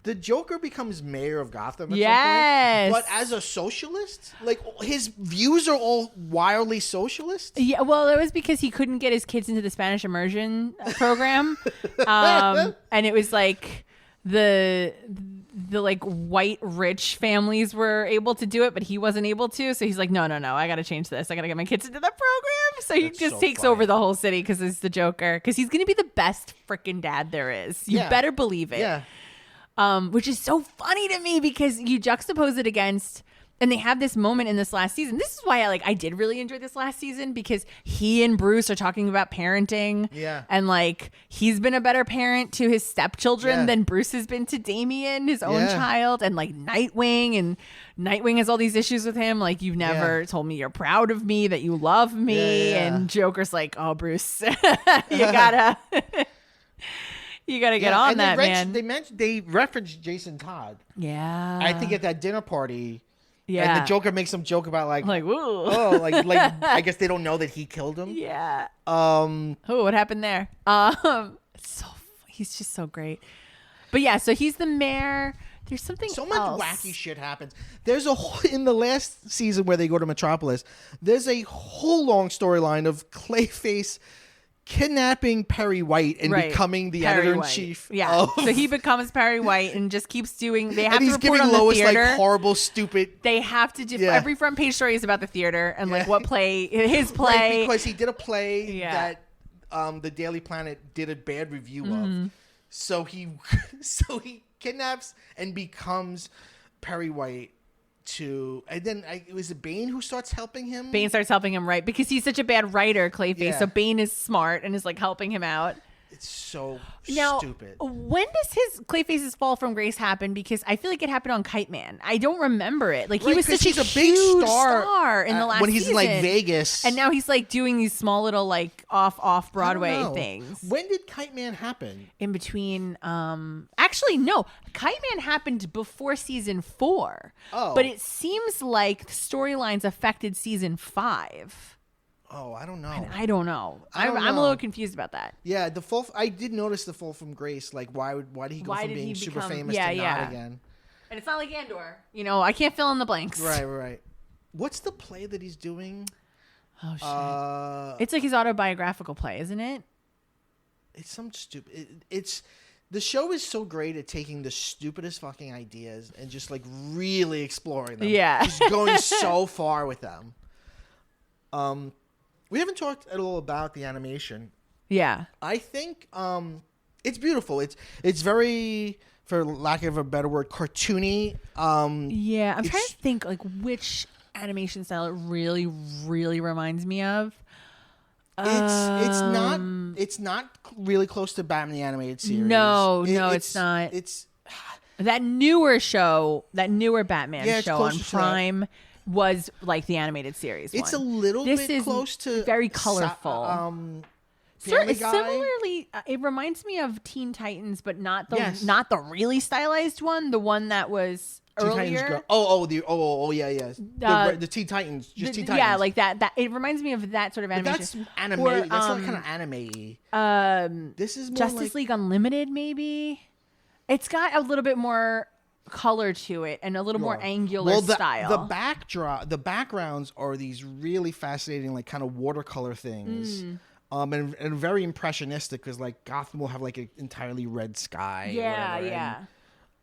The Joker becomes mayor of Gotham. At Yes. some point, but as a socialist, like his views are all wildly socialist. Yeah, well, it was because he couldn't get his kids into the Spanish immersion program, and it was like the like white rich families were able to do it, but he wasn't able to. So he's like, no, I got to change this. I got to get my kids into that program. So he just takes over the whole city because it's the Joker. Because he's gonna be the best freaking dad there is. You better believe it. Yeah. Which is so funny to me because you juxtapose it against, and they have this moment in this last season. This is why I did really enjoy this last season because he and Bruce are talking about parenting. Yeah. And like he's been a better parent to his stepchildren than Bruce has been to Damien, his own child, and like Nightwing has all these issues with him. Like you've never told me you're proud of me, that you love me, and Joker's like, oh Bruce, you gotta. You got to get on that, man. They referenced Jason Todd. Yeah. I think at that dinner party. Yeah. And the Joker makes some joke about like woo. Oh, like I guess they don't know that he killed him. Yeah. What happened there? He's just so great. But yeah, so he's the mayor. There's something so much else. wacky shit happens. There's in the last season where they go to Metropolis, there's a whole long storyline of Clayface kidnapping Perry White and becoming the editor-in-chief. Yeah. So he becomes Perry White and just keeps doing. They have and he's to report giving on Lois the theater. like horrible, stupid. They have to do every front page story is about the theater and like what play his play. Right, because he did a play that the Daily Planet did a bad review of. So he kidnaps and becomes Perry White. And then it was Bane who starts helping him. Bane starts helping him, right? Because he's such a bad writer, Clayface. Yeah. So Bane is smart and is like helping him out. It's so stupid. When does his Clayface's fall from grace happen? Because I feel like it happened on Kite Man. I don't remember it. Like he was such a big star in the last when he's season. in like Vegas, and now he's like doing these small little like off Broadway things. When did Kite Man happen? In between, actually no, Kite Man happened before season 4. Oh, but it seems like storylines affected season 5. Oh, I don't know. And I don't know. I'm a little confused about that. Yeah, I did notice the fall from grace. Like, why did he go from being super famous to not again? And it's not like Andor. You know, I can't fill in the blanks. Right. What's the play that he's doing? Oh shit! It's like his autobiographical play, isn't it? It's some stupid. The show is so great at taking the stupidest fucking ideas and just like really exploring them. Yeah, just going so far with them. We haven't talked at all about the animation. Yeah. I think it's beautiful. It's very, for lack of a better word, cartoony. Yeah, I'm trying to think like which animation style it really, really reminds me of. It's not really close to Batman the Animated Series. No, it's not. It's that newer Batman show on Prime. Was like the animated series. It's a little bit close to very colorful. Family Guy. Similarly, it reminds me of Teen Titans, but not the Yes. not the really stylized one. The one that was Teen earlier. Titans yeah. The Teen Titans, just Teen Titans. Yeah, like that. That it reminds me of that sort of But animation. that's anime. Or, that's not kind of anime. This is more Justice League Unlimited, maybe. It's got a little bit more color to it and a little more angular style. The backgrounds are these really fascinating, like kind of watercolor things. And very impressionistic because like Gotham will have like an entirely red sky. Yeah.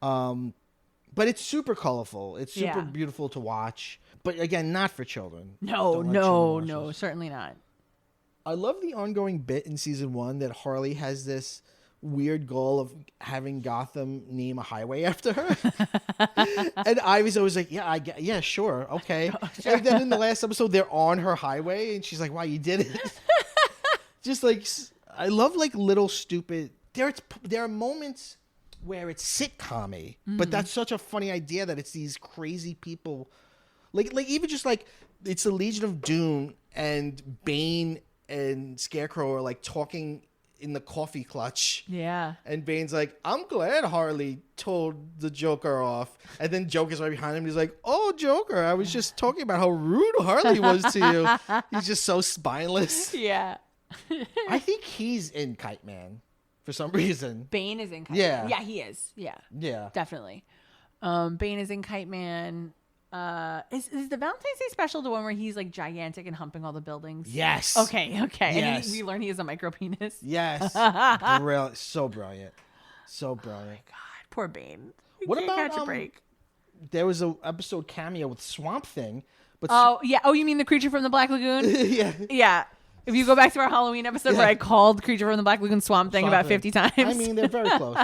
But it's super colorful. It's super beautiful to watch. But again, not for children. No, certainly not. I love the ongoing bit in season 1 that Harley has this weird goal of having Gotham name a highway after her. And Ivy's always like, yeah, sure, okay. Sure. And then in the last episode, they're on her highway, and she's like, wow, you did it. Just like, I love like little stupid. There are moments where it's sitcom-y, but that's such a funny idea that it's these crazy people. Like even just like, it's the Legion of Doom, and Bane and Scarecrow are like talking in the coffee clutch. Yeah. And Bane's like, I'm glad Harley told the Joker off. And then Joker's right behind him. He's like, oh, Joker, I was just talking about how rude Harley was to you. He's just so spineless. Yeah. I think he's in Kite Man for some reason. Bane is in Kite Man. Yeah, he is. Yeah. Definitely. Bane is in Kite Man. Is the Valentine's Day special the one where he's like gigantic and humping all the buildings? Yes. Okay. Yes. And we learn he has a micro penis. Yes. Brilliant. So brilliant. Oh my God, poor Bane. What can't about catch a break? There was an episode cameo with Swamp Thing, but you mean the creature from the Black Lagoon? Yeah. If you go back to our Halloween episode where I called Creature from the Black Lagoon Swamp Thing about 50 times. I mean, they're very close.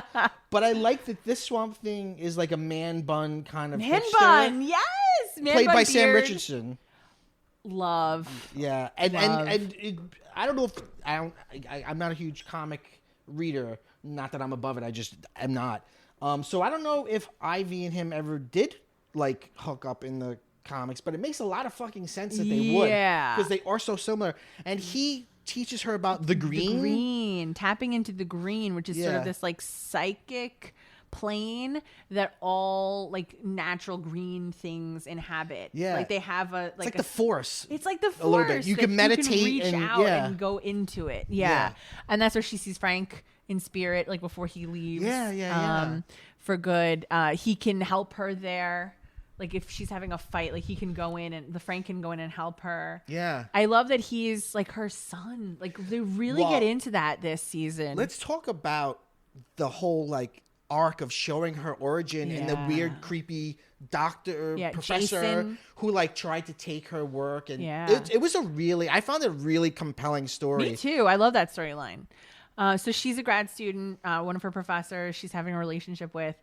But I like that this Swamp Thing is like a man bun kind of Man hipster, bun, yes! Man played bun by beard. Sam Richardson. Love. Yeah. And I don't know if I'm not a huge comic reader. Not that I'm above it. I just am not. So I don't know if Ivy and him ever did like hook up in the comics, but it makes a lot of fucking sense that they would, because they are so similar. And he teaches her about the green, tapping into the green, which is sort of this like psychic plane that all like natural green things inhabit. Like they have it's like the Force. It's like the Force. A little bit. You can meditate, you can reach and out and go into it. And that's where she sees Frank in spirit, like before he leaves. For good. He can help her there. Like if she's having a fight, like he can go in and Frank can go in and help her. Yeah. I love that he's like her son. Like they really get into that this season. Let's talk about the whole like arc of showing her origin and the weird, creepy doctor, professor Jason, who like tried to take her work. And it was I found it a really compelling story. Me too. I love that storyline. So she's a grad student, one of her professors she's having a relationship with.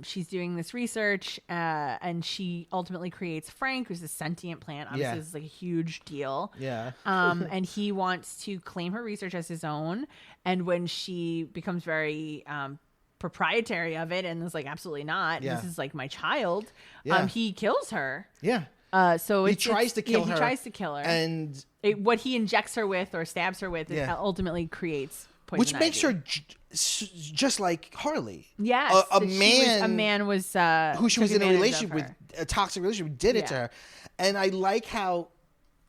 She's doing this research, and she ultimately creates Frank, who's a sentient plant. Obviously, this is like a huge deal. And he wants to claim her research as his own. And when she becomes very proprietary of it and is like, absolutely not, this is like my child, he kills her. So he tries to kill her. He tries to kill her. And what he injects her with or stabs her with ultimately creates poison which ivy. Makes her just like Harley. Yes. A man was who she was in a relationship with, a toxic relationship, did it to her. And I like how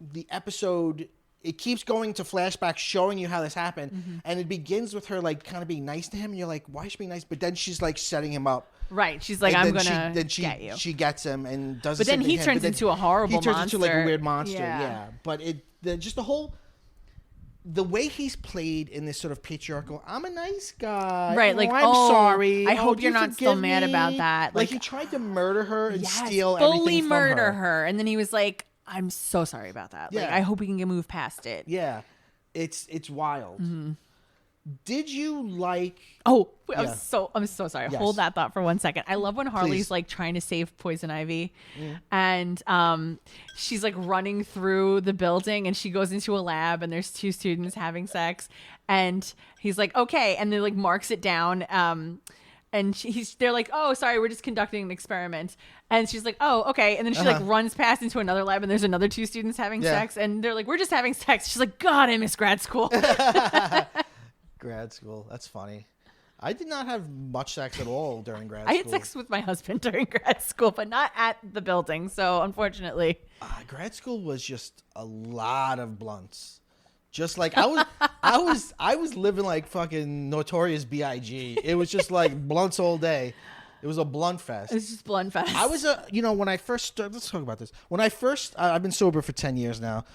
the episode, it keeps going to flashbacks showing you how this happened. And it begins with her like kind of being nice to him. And you're like, why is she being nice? But then she's like setting him up. Right. She's like, I'm going to get you. She gets him and does But then he turns into a horrible monster. He turns into like a weird monster. But just the whole, the way he's played in this sort of patriarchal, I'm a nice guy. Right. Like, I'm sorry. I hope you're not still mad about that. Like he tried to murder her and steal everything from her. Fully murder her. And then he was like, I'm so sorry about that. Like, I hope we can move past it. Yeah. It's wild. Did you like? Oh, I'm so sorry. Yes. Hold that thought for 1 second. I love when Harley's like trying to save Poison Ivy, and she's like running through the building, and she goes into a lab, and there's two students having sex, and he's like, okay, and then like marks it down. And they're like, oh, sorry, we're just conducting an experiment. And she's like, oh, okay. And then she like runs past into another lab, and there's another 2 students having sex. And they're like, we're just having sex. She's like, God, I miss grad school. Grad school. That's funny. I did not have much sex at all during grad school. I had sex with my husband during grad school, but not at the building. So unfortunately, grad school was just a lot of blunts. Just like I was living like fucking Notorious B.I.G. It was just like blunts all day. It was a blunt fest. It's just blunt fest. I was when I first started, let's talk about this. When I first, I've been sober for 10 years now.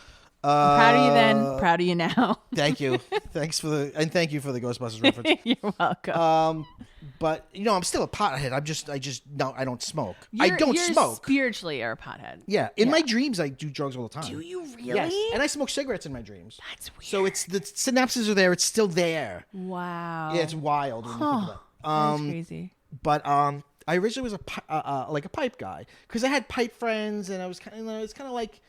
I'm proud of you then. Proud of you now. Thank you. Thank you for the Ghostbusters reference. You're welcome. But I'm still a pothead. I don't smoke. I don't smoke. Spiritually, you're a pothead. Yeah. In my dreams, I do drugs all the time. Do you really? Yes. And I smoke cigarettes in my dreams. That's weird. So it's the synapses are there. It's still there. Wow. Yeah, it's wild when you think about it. That's crazy. But I originally was like a pipe guy because I had pipe friends, and I was kind of like,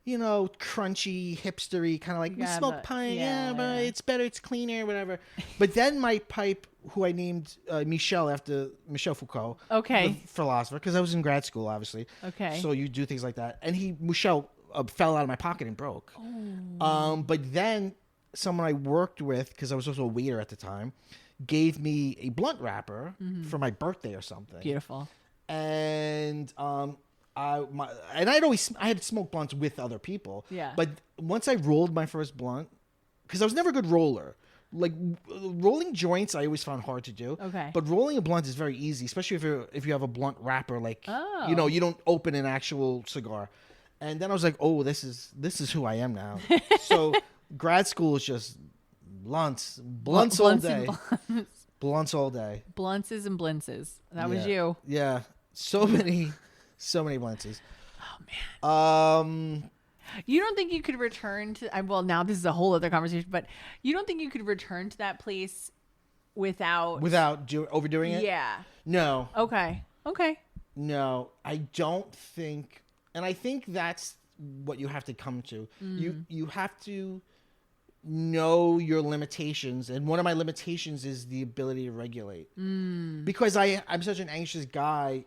crunchy, hipstery, kind of like, we smoke pipe, but it's better, it's cleaner, whatever. But then my pipe, who I named Michel after Michel Foucault, the philosopher, because I was in grad school, obviously. Okay. So you do things like that. And Michel fell out of my pocket and broke. Oh. But then someone I worked with, because I was also a waiter at the time, gave me a blunt wrapper for my birthday or something. Beautiful. And I had smoked blunts with other people. Yeah. But once I rolled my first blunt, because I was never a good roller. Like rolling joints, I always found hard to do. Okay. But rolling a blunt is very easy, especially if you have a blunt wrapper. Like, you don't open an actual cigar. And then I was like, oh, this is who I am now. So grad school is just blunts all day. Blunts all day. Blunts and blintzes. That was you. Yeah. So many blintzes. Oh man. You don't think you could return to? Well, now this is a whole other conversation, but you don't think you could return to that place without overdoing it? Yeah. No. Okay. No, I don't think, and I think that's what you have to come to. You have to know your limitations, and one of my limitations is the ability to regulate. Because I'm such an anxious guy.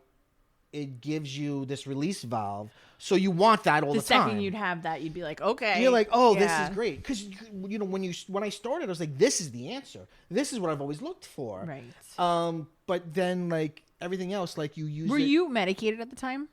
It gives you this release valve, so you want that all the time. The second you'd have that, you'd be like, okay. You're like, oh, this is great, because when I started, I was like, this is the answer. This is what I've always looked for. Right. But then like everything else, like you use. Were you medicated at the time?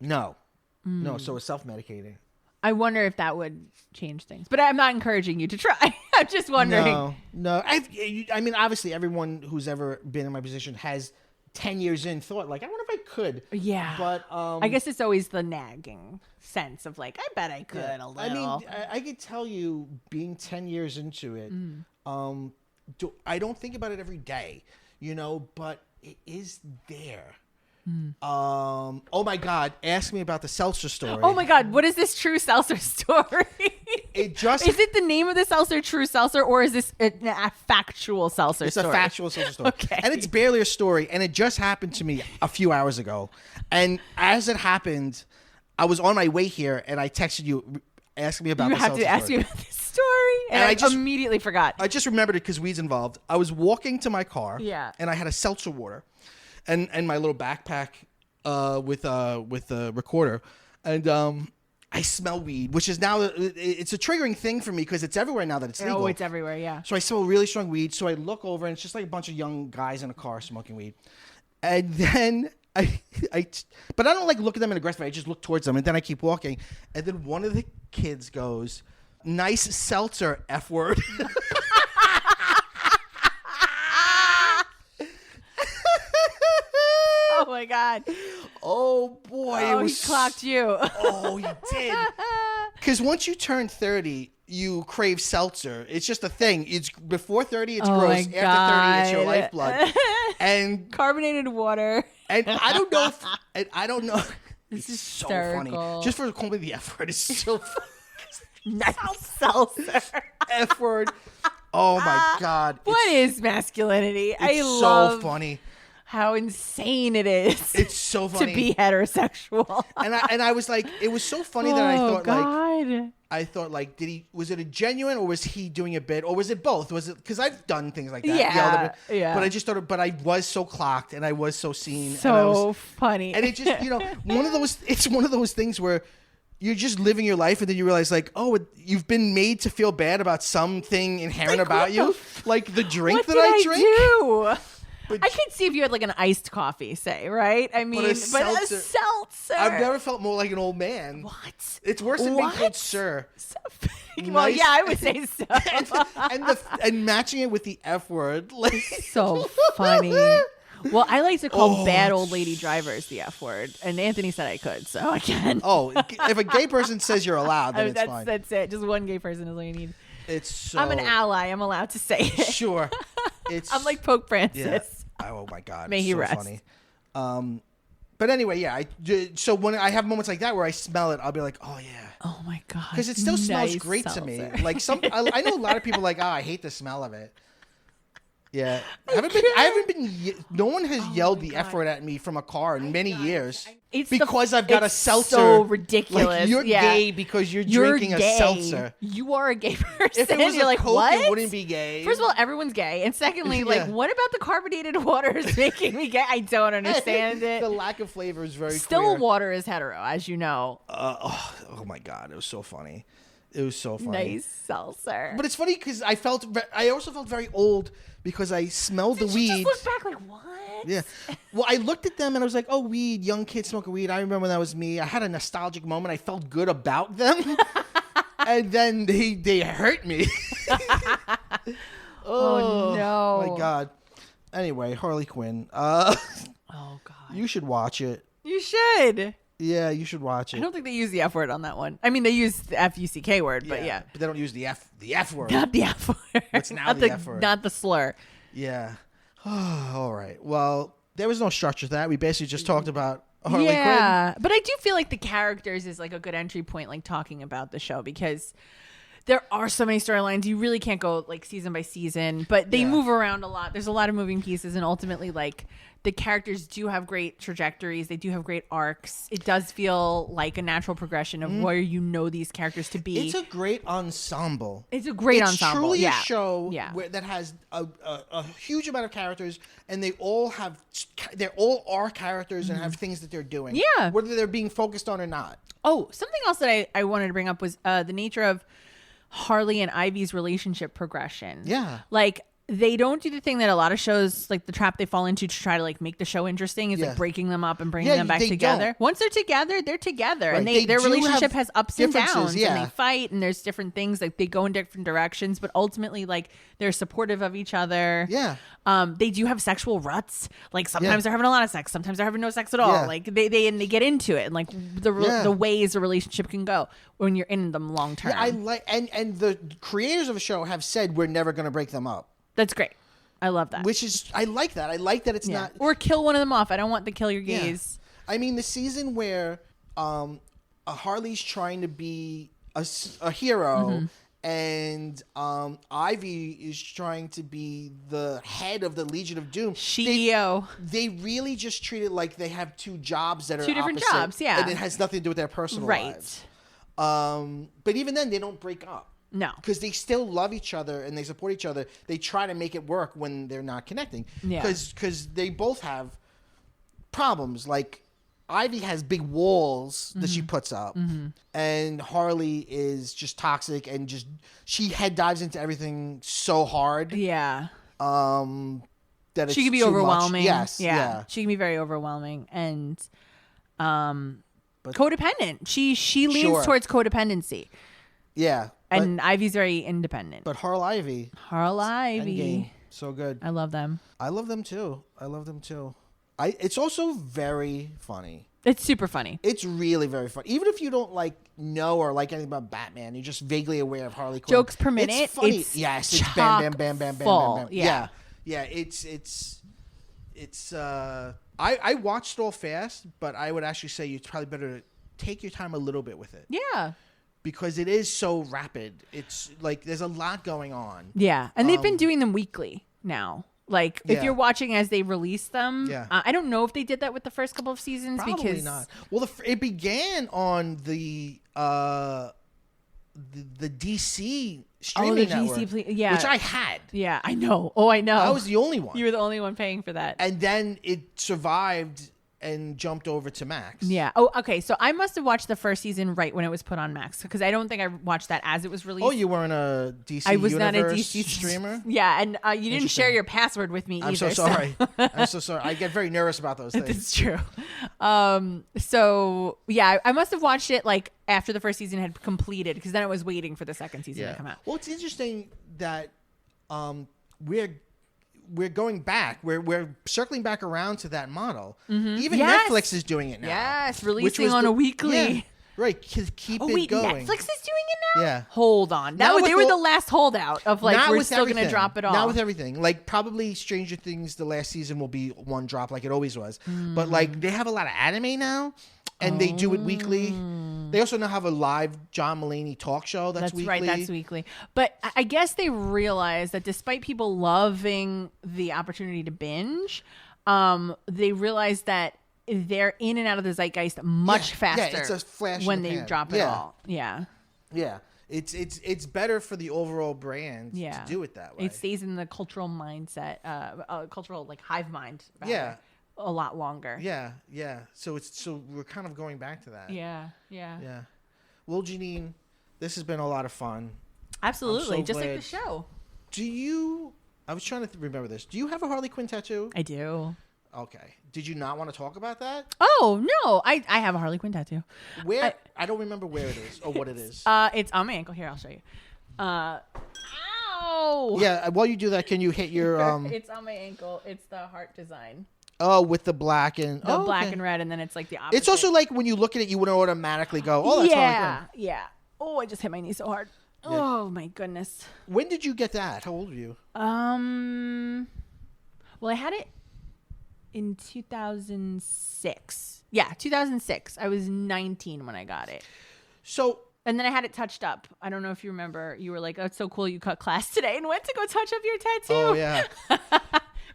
No, no. So it's self-medicating. I wonder if that would change things, but I'm not encouraging you to try. I'm just wondering. No. I mean, obviously, everyone who's ever been in my position has 10 years in thought like, I wonder if I could. Yeah. But I guess it's always the nagging sense of like, I bet I could a little. I mean, I could tell you, being 10 years into it, I don't think about it every day, but it is there. Oh my God, ask me about the seltzer story. Oh my God, what is this true seltzer story? Is it the name of the seltzer true seltzer, or is this a factual seltzer story? It's a factual seltzer story. Okay. And it's barely a story, and it just happened to me a few hours ago. And as it happened, I was on my way here, and I texted you asking me about the seltzer story. You have to ask me about this story, and I just immediately forgot. I just remembered it because weed's involved. I was walking to my car, and I had a seltzer water. And my little backpack with the recorder, and I smell weed, which is now it's a triggering thing for me because it's everywhere now that it's legal. Oh, it's everywhere, yeah. So I smell really strong weed. So I look over, and it's just like a bunch of young guys in a car smoking weed, and then but I don't like look at them in an aggressive way. I just look towards them, and then I keep walking, and then one of the kids goes, "Nice seltzer, F word." Oh my God. Oh boy. He clocked you. Oh, he did. Because once you turn 30, you crave seltzer. It's just a thing. It's before 30, it's gross. After 30, it's your lifeblood. And carbonated water. And I don't know. This is so hysterical. Funny. Just for calling me the F word is so funny. Nice seltzer. F word. Oh my God. What is masculinity? It's so funny. How insane it is. It's so funny to be heterosexual. and I was like, it was so funny that I thought, God. I thought, like, was it a genuine, or was he doing a bit, or was it both? Was it, because I've done things like that. Yeah. But I just thought, but I was so clocked and I was so seen. So funny. And it just, it's one of those things where you're just living your life and then you realize, like, oh, you've been made to feel bad about something inherent about you. Like the drink that I drink. Do? I could see if you had like an iced coffee, say, right? I mean, but a seltzer. I've never felt more like an old man. What? It's worse than being called sir. Well, yeah, I would say so. and matching it with the F word. Like, so funny. Well, I like to call bad old lady drivers the F word, and Anthony said I could, so I can. Oh, if a gay person says you're allowed, then it's fine. That's it. Just one gay person is all you need. It's so... I'm an ally. I'm allowed to say it. Sure. I'm like Pope Francis. Yeah. Oh my God. May he so rest. Funny. But anyway, yeah. So when I have moments like that where I smell it, I'll be like, oh yeah. Oh my God. Because it still smells great to me. Like I know a lot of people like, I hate the smell of it. Yeah, I haven't been. No one has yelled the F word at me from a car in many years. It's because I've got a seltzer. So ridiculous. Like, you're gay because you're drinking a seltzer. You are a gay person. If it was you're like, Coke, what? It wouldn't be gay. First of all, everyone's gay, and secondly, like, what about the carbonated water is making me gay? I don't understand it. The lack of flavor is very Still clear. water is hetero, as you know. Oh my God, it was so funny. It was so funny. Nice seltzer. But it's funny because I also felt very old because I smelled the weed. You just look back like, what? Yeah. Well, I looked at them and I was like, oh, weed, young kids smoking weed. I remember when that was me. I had a nostalgic moment. I felt good about them. And then they hurt me. Oh, no. My God. Anyway, Harley Quinn. Oh, God. You should watch it. You should. Yeah, you should watch it. I don't think they use the F word on that one. I mean, they use the F-U-C-K word, but yeah. But they don't use the F word. Not the F word. What's now the F word? Not the slur. Yeah. All right. Well, there was no structure to that. We basically just talked about Harley Quinn. Yeah, but I do feel like the characters is like a good entry point, like talking about the show, because there are so many storylines. You really can't go like season by season, but they move around a lot. There's a lot of moving pieces, and ultimately, like, the characters do have great trajectories. They do have great arcs. It does feel like a natural progression of where these characters to be. It's a great ensemble. It's ensemble. It's truly a show that has a huge amount of characters, and they all are characters and have things that they're doing. Yeah. Whether they're being focused on or not. Oh, something else that I wanted to bring up was the nature of Harley and Ivy's relationship progression. Yeah. Like, they don't do the thing that a lot of shows, like the trap they fall into to try to like make the show interesting, is like breaking them up and bringing them back together. Don't. Once they're together, right. and their relationship has ups and downs, and they fight, and there's different things, like they go in different directions, but ultimately, like, they're supportive of each other. Yeah. They do have sexual ruts. Like, sometimes they're having a lot of sex, sometimes they're having no sex at all. Yeah. Like they get into it, and like the ways a relationship can go when you're in them long term. Yeah, I like and the creators of the show have said we're never going to break them up. That's great. I love that. I like that. I like that it's not... Or kill one of them off. I don't want the kill your gays. Yeah. I mean, the season where Harley's trying to be a hero and Ivy is trying to be the head of the Legion of Doom. CEO. They really just treat it like they have two jobs that are two different opposite, jobs, yeah. And it has nothing to do with their personal lives. But even then, they don't break up. No. Because they still love each other and they support each other. They try to make it work when they're not connecting. Yeah. Because they both have problems. Like, Ivy has big walls that she puts up. And Harley is just toxic and she head dives into everything so hard. Yeah. That it's she can be too overwhelming. Much. Yes. Yeah. She can be very overwhelming and codependent. She leans towards codependency. Yeah. And Ivy's very independent. But Harley. Endgame. So good. I love them. I love them too. It's also very funny. It's super funny. It's really very funny. Even if you don't know or like anything about Batman, you're just vaguely aware of Harley Quinn. Jokes per minute. It's funny. It's yes, it's bam, bam, bam, bam, bam, bam, bam. Yeah. Yeah. It's. I watched it all fast, but I would actually say it's probably better to take your time a little bit with it. Yeah. Because it is so rapid. It's like there's a lot going on. Yeah. And they've been doing them weekly now. Like, if you're watching as they release them, I don't know if they did that with the first couple of seasons. Probably because not. Well, it began on the the DC streaming network, yeah, which I had. Yeah, I know. Oh, I know. I was the only one. You were the only one paying for that. And then it survived and jumped over to Max. Yeah. Oh, okay. So I must have watched the first season right when it was put on Max, because I don't think I watched that as it was released. Oh, you weren't a DC I was Universe not a DC streamer? Yeah, and you didn't share your password with me either. I'm so sorry. I'm so sorry. I get very nervous about those things. That's true. So yeah, I must have watched it like after the first season had completed, because then I was waiting for the second season to come out. Well, it's interesting that we're going back. We're circling back around to that model. Mm-hmm. Even Netflix is doing it now. Yes, releasing on a weekly. Yeah, right, keep it wait, going. Netflix is doing it now? Yeah. Hold on. They were the last holdout of like, we're still going to drop it all. Not with everything. Like probably Stranger Things, the last season will be one drop like it always was. But like they have a lot of anime now. And they do it weekly. They also now have a live John Mulaney talk show that's weekly. Right, that's weekly. But I guess they realized that despite people loving the opportunity to binge, they realized that they're in and out of the zeitgeist much faster. Yeah, it's a flash when in the they pan. drop it all. Yeah. Yeah. It's better for the overall brand to do it that way. It stays in the cultural mindset, cultural like hive mind. Rather. Yeah. A lot longer. Yeah. So we're kind of going back to that. Yeah. Well, Janine, this has been a lot of fun. Absolutely, so just glad. like the show. I was trying to remember this. Do you have a Harley Quinn tattoo? I do. Okay. Did you not want to talk about that? Oh no, I have a Harley Quinn tattoo. Where? I don't remember where it is or what it is. It's on my ankle. Here, I'll show you. Ow! Yeah. While you do that, can you hit your It's on my ankle. It's the heart design. Oh, with the black and black and red, and then it's like the opposite. It's also like when you look at it, you would automatically go, "Oh, that's Harley Quinn." Yeah. Oh, I just hit my knee so hard. Yeah. Oh my goodness. When did you get that? How old were you? Well, I had it in 2006. Yeah, 2006. I was 19 when I got it. So. And then I had it touched up. I don't know if you remember. You were like, "Oh, it's so cool! You cut class today and went to go touch up your tattoo." Oh yeah.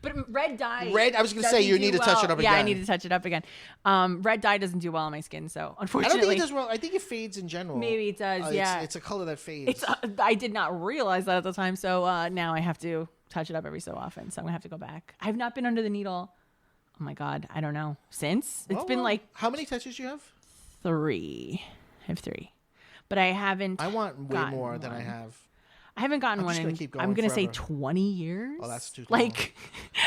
But red dye. I was going to say you need to touch it up again. Yeah, I need to touch it up again. Red dye doesn't do well on my skin, so unfortunately. I don't think it does well. I think it fades in general. Maybe it does, yeah. It's a color that fades. I did not realize that at the time, so now I have to touch it up every so often, so I'm going to have to go back. I've not been under the needle, oh my God, I don't know, since. It's been like... How many tattoos do you have? 3. I have 3. But I haven't... I want way more than I have. I haven't gotten one in, I'm going to say 20 years. Oh, that's too long. Like,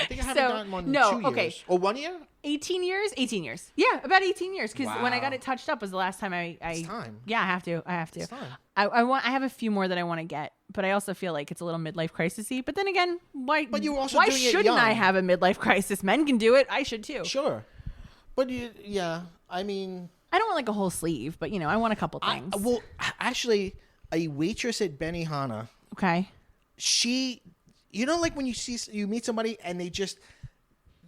I think I haven't gotten one in 2 years. Okay. Or 1 year? 18 years? 18 years. Yeah, about 18 years. Because when I got it touched up was the last time It's time. Yeah, I have to. It's time. I have a few more that I want to get, but I also feel like it's a little midlife crisis-y. But then again, why shouldn't I have a midlife crisis? Men can do it. I should too. Sure. But I mean... I don't want like a whole sleeve, but I want a couple things. Well, actually, a waitress at Benihana. Okay. She, like when you meet somebody and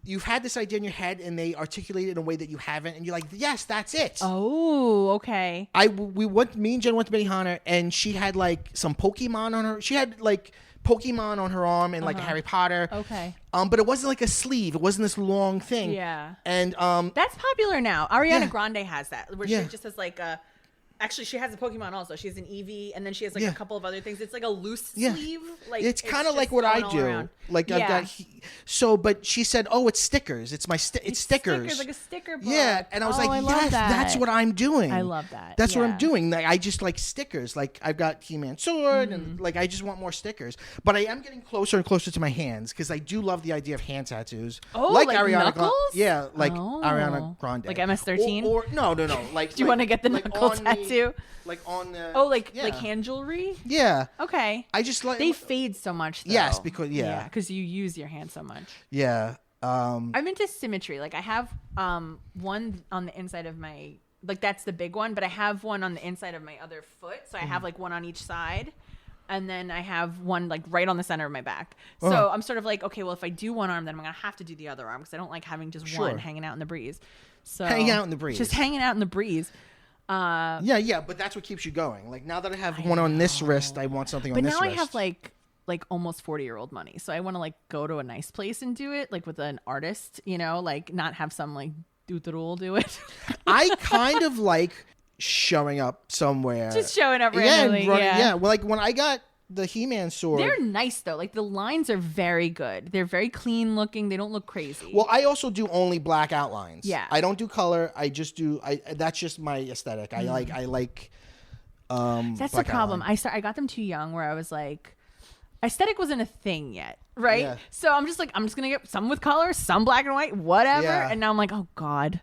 you've had this idea in your head and they articulate it in a way that you haven't, and you're like, yes, that's it. Oh, okay. Me and Jen went to Benihana and she had like some Pokemon on her. She had like Pokemon on her arm and like Harry Potter. Okay. But it wasn't like a sleeve. It wasn't this long thing. Yeah. And that's popular now. Ariana Grande has that, where she just has like a. Actually, she has a Pokemon also. She has an Eevee, and then she has like a couple of other things. It's like a loose sleeve. Like it's kind of like what I do. Around. Like I've got but she said, "Oh, it's stickers. It's stickers. Stickers, like a sticker book." Yeah, and I was like, "Yes, that's what I'm doing. I love that. That's what I'm doing. Like I just like stickers. Like I've got He-Man sword, and like I just want more stickers. But I am getting closer and closer to my hands because I do love the idea of hand tattoos. Oh, like Ariana knuckles? Ariana Grande, like MS-13. Or no. Like do you want to get the knuckle tattoo? Like on the like hand jewelry. Yeah. Okay. I just like they fade so much. Though. Yes, because because you use your hand so much. Yeah. I'm into symmetry. Like I have one on the inside of my that's the big one, but I have one on the inside of my other foot. So I have like one on each side. And then I have one like right on the center of my back. So I'm sort of like, okay, well, if I do one arm, then I'm going to have to do the other arm because I don't like having just one hanging out in the breeze. So hanging out in the breeze. Just hanging out in the breeze. But that's what keeps you going. Like now that I have one on this wrist, I want something on this wrist. But now I have like almost 40-year-old money. So I want to like go to a nice place and do it like with an artist, like not have some like doodle do it. I kind of like showing up somewhere. Just showing up randomly. Yeah. Well, like when I got the He-Man sword. They're nice though. Like the lines are very good. They're very clean looking. They don't look crazy. Well, I also do only black outlines. Yeah. I don't do color. I just do. That's just my aesthetic. I like. That's the problem. Outline. I got them too young. Where I was like, aesthetic wasn't a thing yet, right? Yeah. So I'm just gonna get some with color, some black and white, whatever. Yeah. And now I'm like, oh god.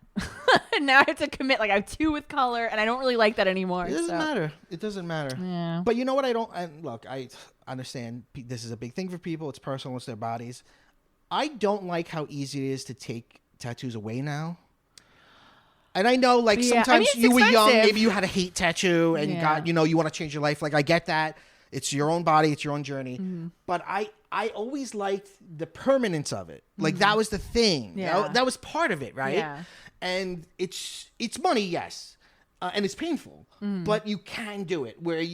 And now I have to commit. Like I have 2 with color, and I don't really like that anymore. It doesn't matter. It doesn't matter. Yeah. But you know what? I understand this is a big thing for people. It's personal. It's their bodies. I don't like how easy it is to take tattoos away now. And I know, like, sometimes you were young, maybe you had a hate tattoo and you want to change your life. Like, I get that. It's your own body. It's your own journey. Mm-hmm. But I always liked the permanence of it. Like, that was the thing. Yeah. That was part of it, right? Yeah. And it's money, yes. And it's painful. Mm. But you can do it. Where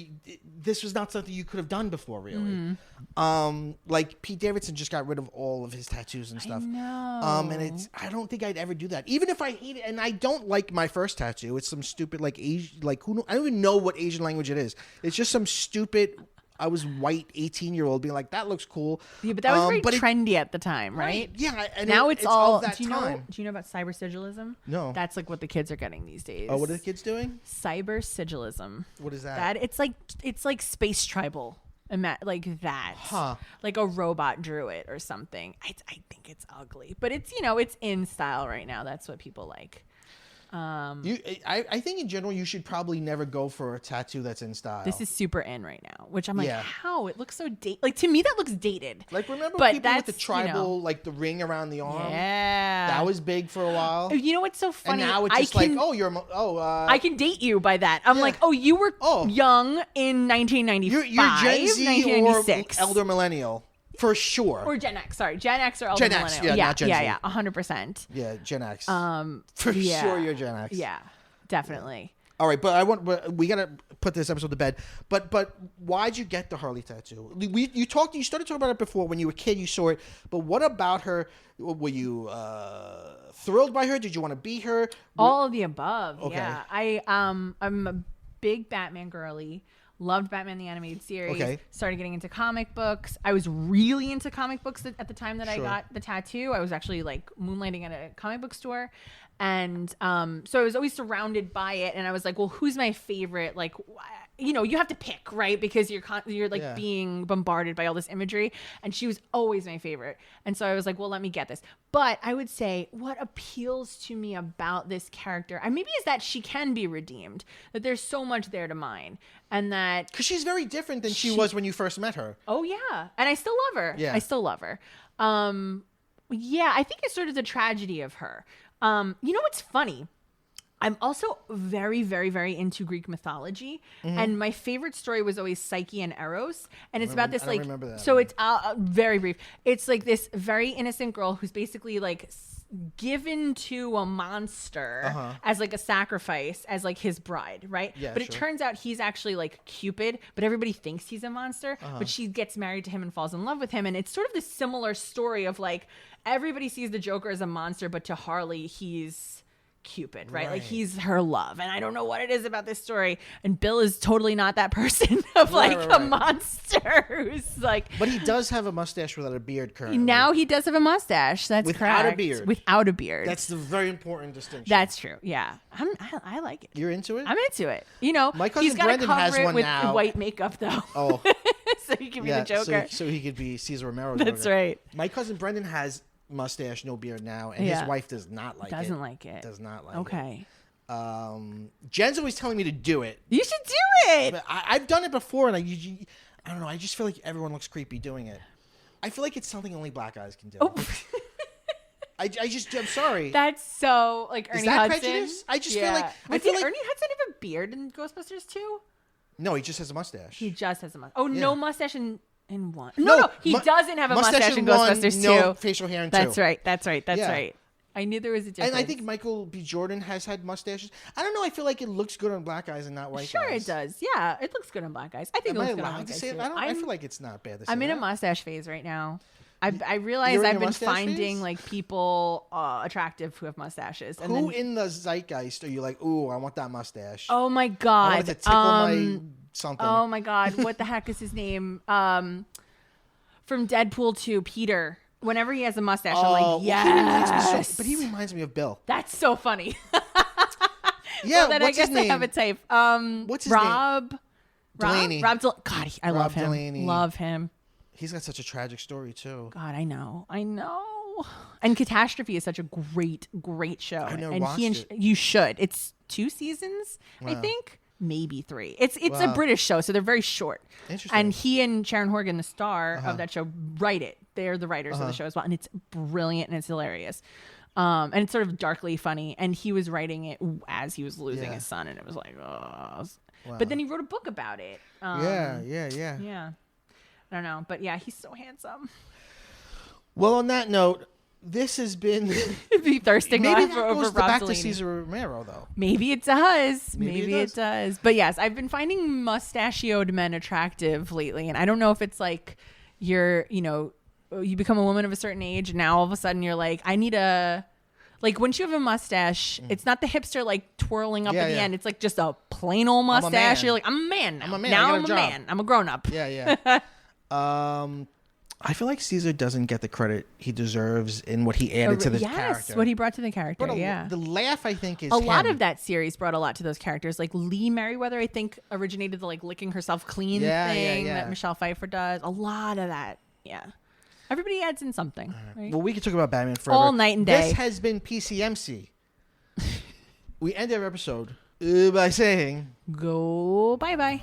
this was not something you could have done before, really. Mm. Like, Pete Davidson just got rid of all of his tattoos and stuff. I know. And I don't think I'd ever do that. Even if I hate it. And I don't like my first tattoo. It's some stupid, like, Asian, like, I don't even know what Asian language it is. It's just some stupid... I was white 18-year-old being like, that looks cool. Yeah, but that was very trendy at the time, right? Yeah. And now it's all that do you time. Do you know about cyber sigilism? No. That's like what the kids are getting these days. Oh, what are the kids doing? Cyber sigilism. What is that? It's like space tribal. Like that. Huh. Like a robot drew it or something. I think it's ugly. But it's it's in style right now. That's what people like. I think in general you should probably never go for a tattoo that's in style. This is super in right now, which I'm like, how it looks so dated. Like to me, that looks dated. Like remember but people with the tribal, like the ring around the arm. Yeah, that was big for a while. You know what's so funny? And now it's just I can date you by that. I'm like, you were young in 1995. You're Gen Z 1996. or elder millennial. For sure. Or Gen X. Sorry. Gen X or elder millennial. Yeah, not Gen Z. Yeah, 100%. Yeah, Gen X. For sure you're Gen X. Yeah, definitely. All right, but we got to put this episode to bed. But why'd you get the Harley tattoo? You started talking about it before when you were a kid, you saw it. But what about her? Were you thrilled by her? Did you want to be her? All of the above. Okay. Yeah. I'm a big Batman girly. Loved Batman the Animated Series. Okay. Started getting into comic books. I was really into comic books at the time that I got the tattoo. I was actually like moonlighting at a comic book store. And so I was always surrounded by it. And I was like, well, who's my favorite? Like, you have to pick, right? Because you're like being bombarded by all this imagery. And she was always my favorite. And so I was like, well, let me get this. But I would say what appeals to me about this character, and maybe is that she can be redeemed, that there's so much there to mine. And that... Because she's very different than she was when you first met her. Oh, yeah. And I still love her. Yeah. I still love her. Yeah, I think it's sort of the tragedy of her. You know what's funny? I'm also very, very, very into Greek mythology. Mm-hmm. And my favorite story was always Psyche and Eros. And it's about this like... remember that. So it's very brief. It's like this very innocent girl who's basically like... given to a monster as like a sacrifice as like his bride, right? Yeah, but it turns out he's actually like Cupid, but everybody thinks he's a monster. But she gets married to him and falls in love with him, and it's sort of this similar story of like everybody sees the Joker as a monster, but to Harley he's Cupid, right? Like he's her love. And I don't know what it is about this story, and Bill is totally not that person of a monster who's like, but he does have a mustache without a beard currently. Now he does have a mustache. That's without correct. a beard. Without a beard. That's the very important distinction. That's true. Yeah, I like it. You're into it? I'm into it. You know, my cousin he's got Brendan cover has it one with now. White makeup though. Oh, so he can be the Joker. So he could be Cesar Romero. That's right. My cousin Brendan has mustache, no beard now, and his wife does not like it. Doesn't like it. Does not like it. Okay. Jen's always telling me to do it. You should do it. But I've done it before, and I don't know. I just feel like everyone looks creepy doing it. I feel like it's something only black guys can do. Oh. I'm sorry. That's so like Ernie Is that Hudson. Prejudice? I just feel like Ernie Hudson have a beard in Ghostbusters too? No, he just has a mustache. He just has a mustache. Oh, no mustache in one. No, he doesn't have a mustache in one, Ghostbusters no 2. facial hair in That's 2. right. That's right. I knew there was a difference. And I think Michael B. Jordan has had mustaches. I don't know. I feel like it looks good on black guys and not white guys. Sure, it does. Yeah, it looks good on black guys. I think it looks good on black guys too. I feel like it's not bad to say I'm in a that. mustache phase right now. I realize You're in I've your been mustache finding phase? like people attractive who have mustaches. And Who then, in the zeitgeist are you like, ooh, I want that mustache? oh my I god, want it to tickle my something. oh my god, what the heck is his name? From Deadpool 2, Peter. Whenever he has a mustache, I'm like, yes. But he reminds me of Bill. That's so funny. Yeah, Well, then what's I guess his name? I have a type. What's his name? Delaney. God, I love him. Delaney. Love him. He's got such a tragic story too. God, I know. And Catastrophe is such a great show. I never and watched it. You should. It's 2 seasons, I think, maybe 3. It's a British show, so they're very short. Interesting. And he and Sharon Horgan, the star of that show, write it. They're the writers of the show as well, and it's brilliant and it's hilarious. And it's sort of darkly funny. And he was writing it as he was losing his son, and it was like, oh. But then he wrote a book about it. Yeah. Yeah. I don't know, but yeah, he's so handsome. Well, on that note, this has been. Be thirsting Maybe that over goes Rob back Delaney. to Cesar Romero, though. Maybe it does. Maybe It does. But yes, I've been finding mustachioed men attractive lately, and I don't know if it's like you become a woman of a certain age, and now all of a sudden you're like, I need a. Like, once you have a mustache, it's not the hipster, like, twirling up at the end. It's, like, just a plain old mustache. You're like, I'm a man now. I'm a man. Now I'm a man. I'm a grown-up. Yeah. I feel like Caesar doesn't get the credit he deserves in what he added to the character. Yes, what he brought to the character, But yeah. The laugh, I think, is a lot him. of that series brought a lot to those characters. Like, Lee Merriweather, I think, originated the, like, licking herself clean thing that Michelle Pfeiffer does. A lot of that, yeah. Everybody adds in something. Right? Well, we could talk about Batman forever. All night and day. This has been PCMC. We end our episode by saying, Go bye-bye.